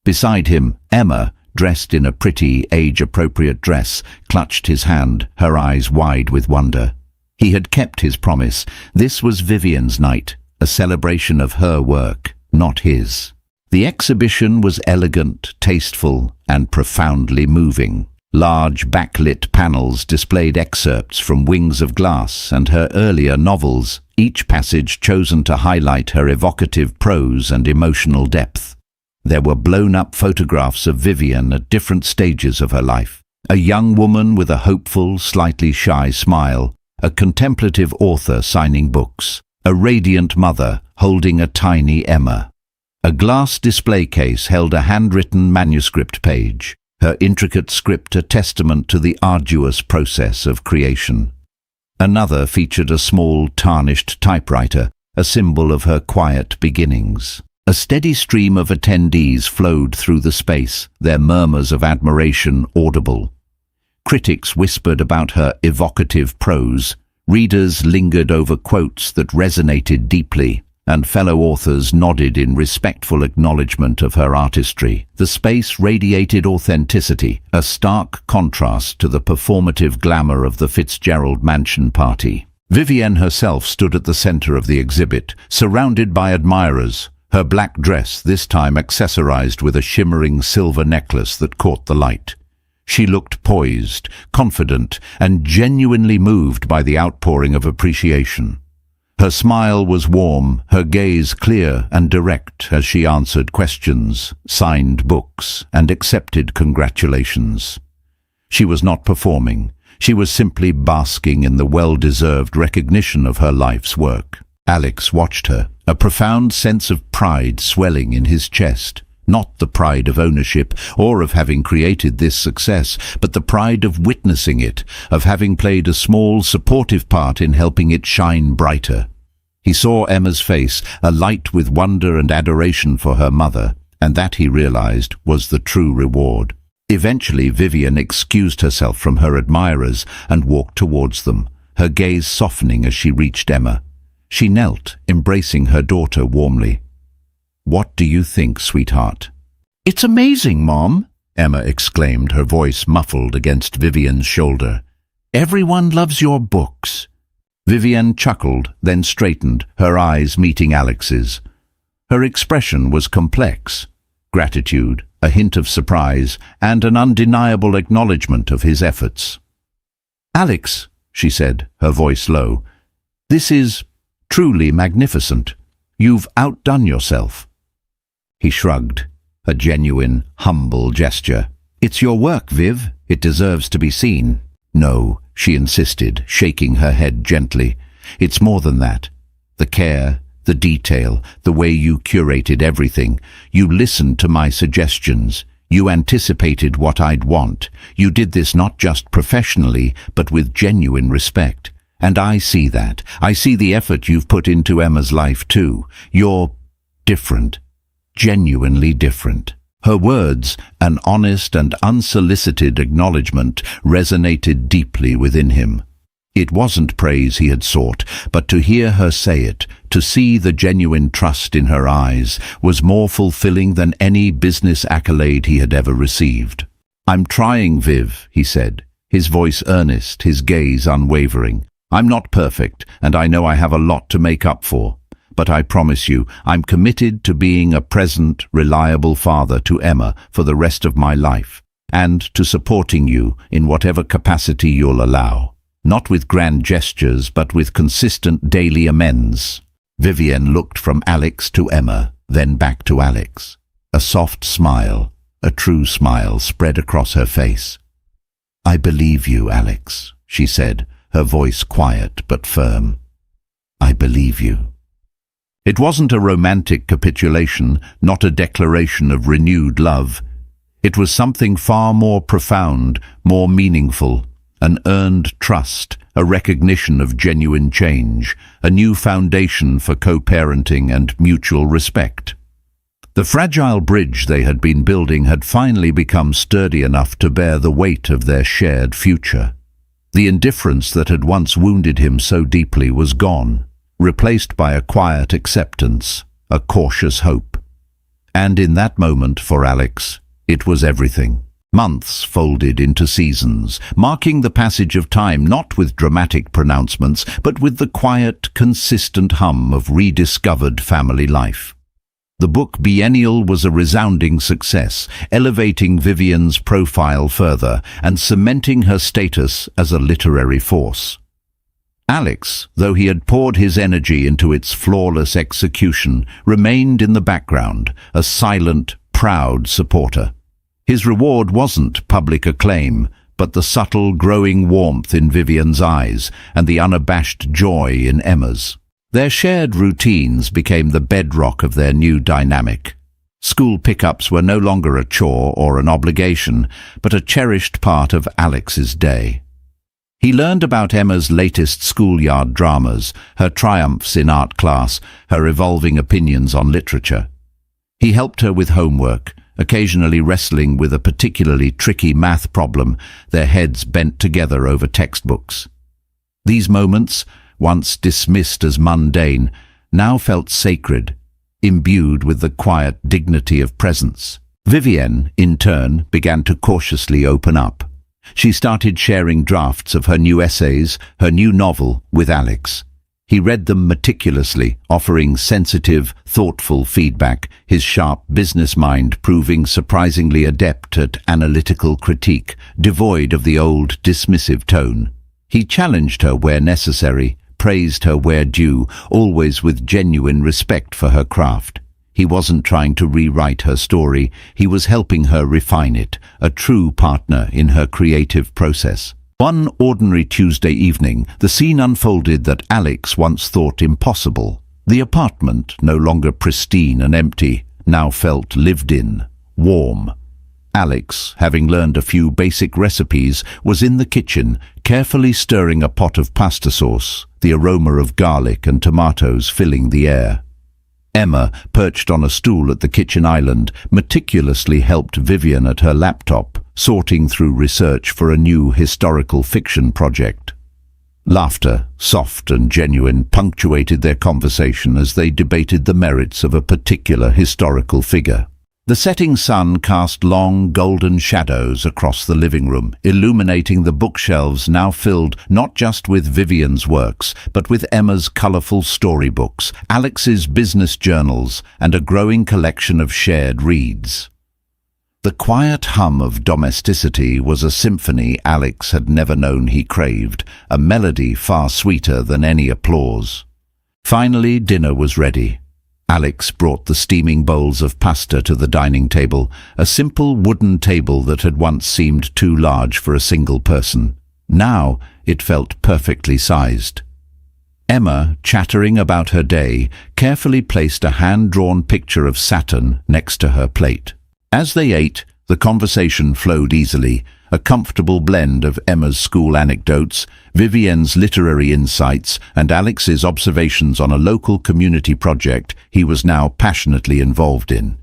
Beside him, Emma, dressed in a pretty, age-appropriate dress, clutched his hand, her eyes wide with wonder. He had kept his promise. This was Vivian's night, a celebration of her work, not his. The exhibition was elegant, tasteful, and profoundly moving. Large backlit panels displayed excerpts from Wings of Glass and her earlier novels, each passage chosen to highlight her evocative prose and emotional depth. There were blown-up photographs of Vivian at different stages of her life. A young woman with a hopeful, slightly shy smile, a contemplative author signing books, a radiant mother holding a tiny Emma. A glass display case held a handwritten manuscript page, her intricate script a testament to the arduous process of creation. Another featured a small, tarnished typewriter, a symbol of her quiet beginnings. A steady stream of attendees flowed through the space, their murmurs of admiration audible. Critics whispered about her evocative prose, readers lingered over quotes that resonated deeply, and fellow authors nodded in respectful acknowledgement of her artistry. The space radiated authenticity, a stark contrast to the performative glamour of the Fitzgerald Mansion party. Vivian herself stood at the center of the exhibit, surrounded by admirers, her black dress this time accessorized with a shimmering silver necklace that caught the light. She looked poised, confident, and genuinely moved by the outpouring of appreciation. Her smile was warm, her gaze clear and direct as she answered questions, signed books, and accepted congratulations. She was not performing. She was simply basking in the well-deserved recognition of her life's work. Alex watched her, a profound sense of pride swelling in his chest. Not the pride of ownership or of having created this success, but the pride of witnessing it, of having played a small, supportive part in helping it shine brighter. He saw Emma's face, alight with wonder and adoration for her mother, and that, he realized, was the true reward. Eventually, Vivian excused herself from her admirers and walked towards them, her gaze softening as she reached Emma. She knelt, embracing her daughter warmly. "What do you think, sweetheart?" "It's amazing, Mom," Emma exclaimed, her voice muffled against Vivian's shoulder. "Everyone loves your books." Vivian chuckled, then straightened, her eyes meeting Alex's. Her expression was complex. Gratitude, a hint of surprise, and an undeniable acknowledgement of his efforts. "Alex," she said, her voice low, "this is truly magnificent. You've outdone yourself." He shrugged, a genuine, humble gesture. "It's your work, Viv. It deserves to be seen." "No," she insisted, shaking her head gently. "It's more than that. The care, the detail, the way you curated everything. You listened to my suggestions. You anticipated what I'd want. You did this not just professionally, but with genuine respect. And I see that. I see the effort you've put into Emma's life too. You're different. Genuinely different." Her words, an honest and unsolicited acknowledgement, resonated deeply within him. It wasn't praise he had sought, but to hear her say it, to see the genuine trust in her eyes, was more fulfilling than any business accolade he had ever received. "I'm trying, Viv," he said, his voice earnest, his gaze unwavering. "I'm not perfect, and I know I have a lot to make up for. But I promise you, I'm committed to being a present, reliable father to Emma for the rest of my life, and to supporting you in whatever capacity you'll allow." not with grand gestures but with consistent daily amends. Vivienne looked from Alex to Emma, then back to Alex. A soft smile, a true smile, spread across her face. "I believe you, Alex," she said, her voice quiet but firm. "I believe you." It wasn't a romantic capitulation, not a declaration of renewed love. It was something far more profound, more meaningful, an earned trust, a recognition of genuine change, a new foundation for co-parenting and mutual respect. The fragile bridge they had been building had finally become sturdy enough to bear the weight of their shared future. The indifference that had once wounded him so deeply was gone, replaced by a quiet acceptance, a cautious hope. And in that moment, for Alex, it was everything. Months folded into seasons, marking the passage of time not with dramatic pronouncements, but with the quiet, consistent hum of rediscovered family life. The book Biennial was a resounding success, elevating Vivienne's profile further and cementing her status as a literary force. Alex, though he had poured his energy into its flawless execution, remained in the background, a silent, proud supporter. His reward wasn't public acclaim, but the subtle, growing warmth in Vivienne's eyes and the unabashed joy in Emma's. Their shared routines became the bedrock of their new dynamic. School pickups were no longer a chore or an obligation, but a cherished part of Alex's day. He learned about Emma's latest schoolyard dramas, her triumphs in art class, her evolving opinions on literature. He helped her with homework, occasionally wrestling with a particularly tricky math problem, their heads bent together over textbooks. These moments, once dismissed as mundane, now felt sacred, imbued with the quiet dignity of presence. Vivienne, in turn, began to cautiously open up. She started sharing drafts of her new essays, her new novel, with Alex. He read them meticulously, offering sensitive, thoughtful feedback, his sharp business mind proving surprisingly adept at analytical critique, devoid of the old dismissive tone. He challenged her where necessary, praised her where due, always with genuine respect for her craft. He wasn't trying to rewrite her story, he was helping her refine it, a true partner in her creative process. One ordinary Tuesday evening, the scene unfolded that Alex once thought impossible. The apartment, no longer pristine and empty, now felt lived in, warm. Alex, having learned a few basic recipes, was in the kitchen, carefully stirring a pot of pasta sauce, the aroma of garlic and tomatoes filling the air. Emma, perched on a stool at the kitchen island, meticulously helped Vivienne at her laptop, sorting through research for a new historical fiction project. Laughter, soft and genuine, punctuated their conversation as they debated the merits of a particular historical figure. The setting sun cast long, golden shadows across the living room, illuminating the bookshelves now filled not just with Vivienne's works, but with Emma's colourful storybooks, Alex's business journals, and a growing collection of shared reads. The quiet hum of domesticity was a symphony Alex had never known he craved, a melody far sweeter than any applause. Finally, dinner was ready. Alex brought the steaming bowls of pasta to the dining table, a simple wooden table that had once seemed too large for a single person. Now it felt perfectly sized. Emma, chattering about her day, carefully placed a hand-drawn picture of Saturn next to her plate. As they ate, the conversation flowed easily, a comfortable blend of Emma's school anecdotes, Vivienne's literary insights, and Alex's observations on a local community project he was now passionately involved in.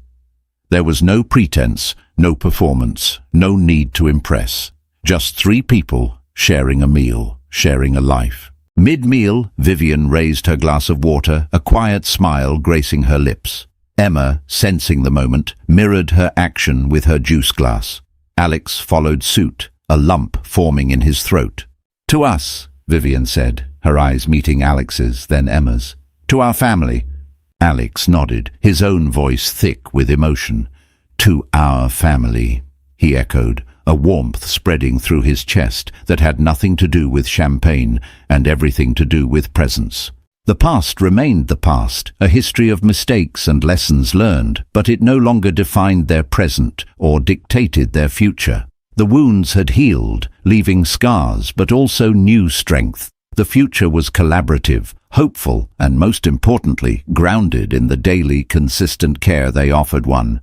There was no pretense, no performance, no need to impress. Just three people sharing a meal, sharing a life. Mid-meal, Vivienne raised her glass of water, a quiet smile gracing her lips. Emma, sensing the moment, mirrored her action with her juice glass. Alex followed suit, a lump forming in his throat. "To us," Vivienne said, her eyes meeting Alex's, then Emma's. "To our family." Alex nodded, his own voice thick with emotion. "To our family," he echoed, a warmth spreading through his chest that had nothing to do with champagne and everything to do with presence. The past remained the past, a history of mistakes and lessons learned, but it no longer defined their present or dictated their future. The wounds had healed, leaving scars but also new strength. The future was collaborative, hopeful, and most importantly, grounded in the daily, consistent care they offered one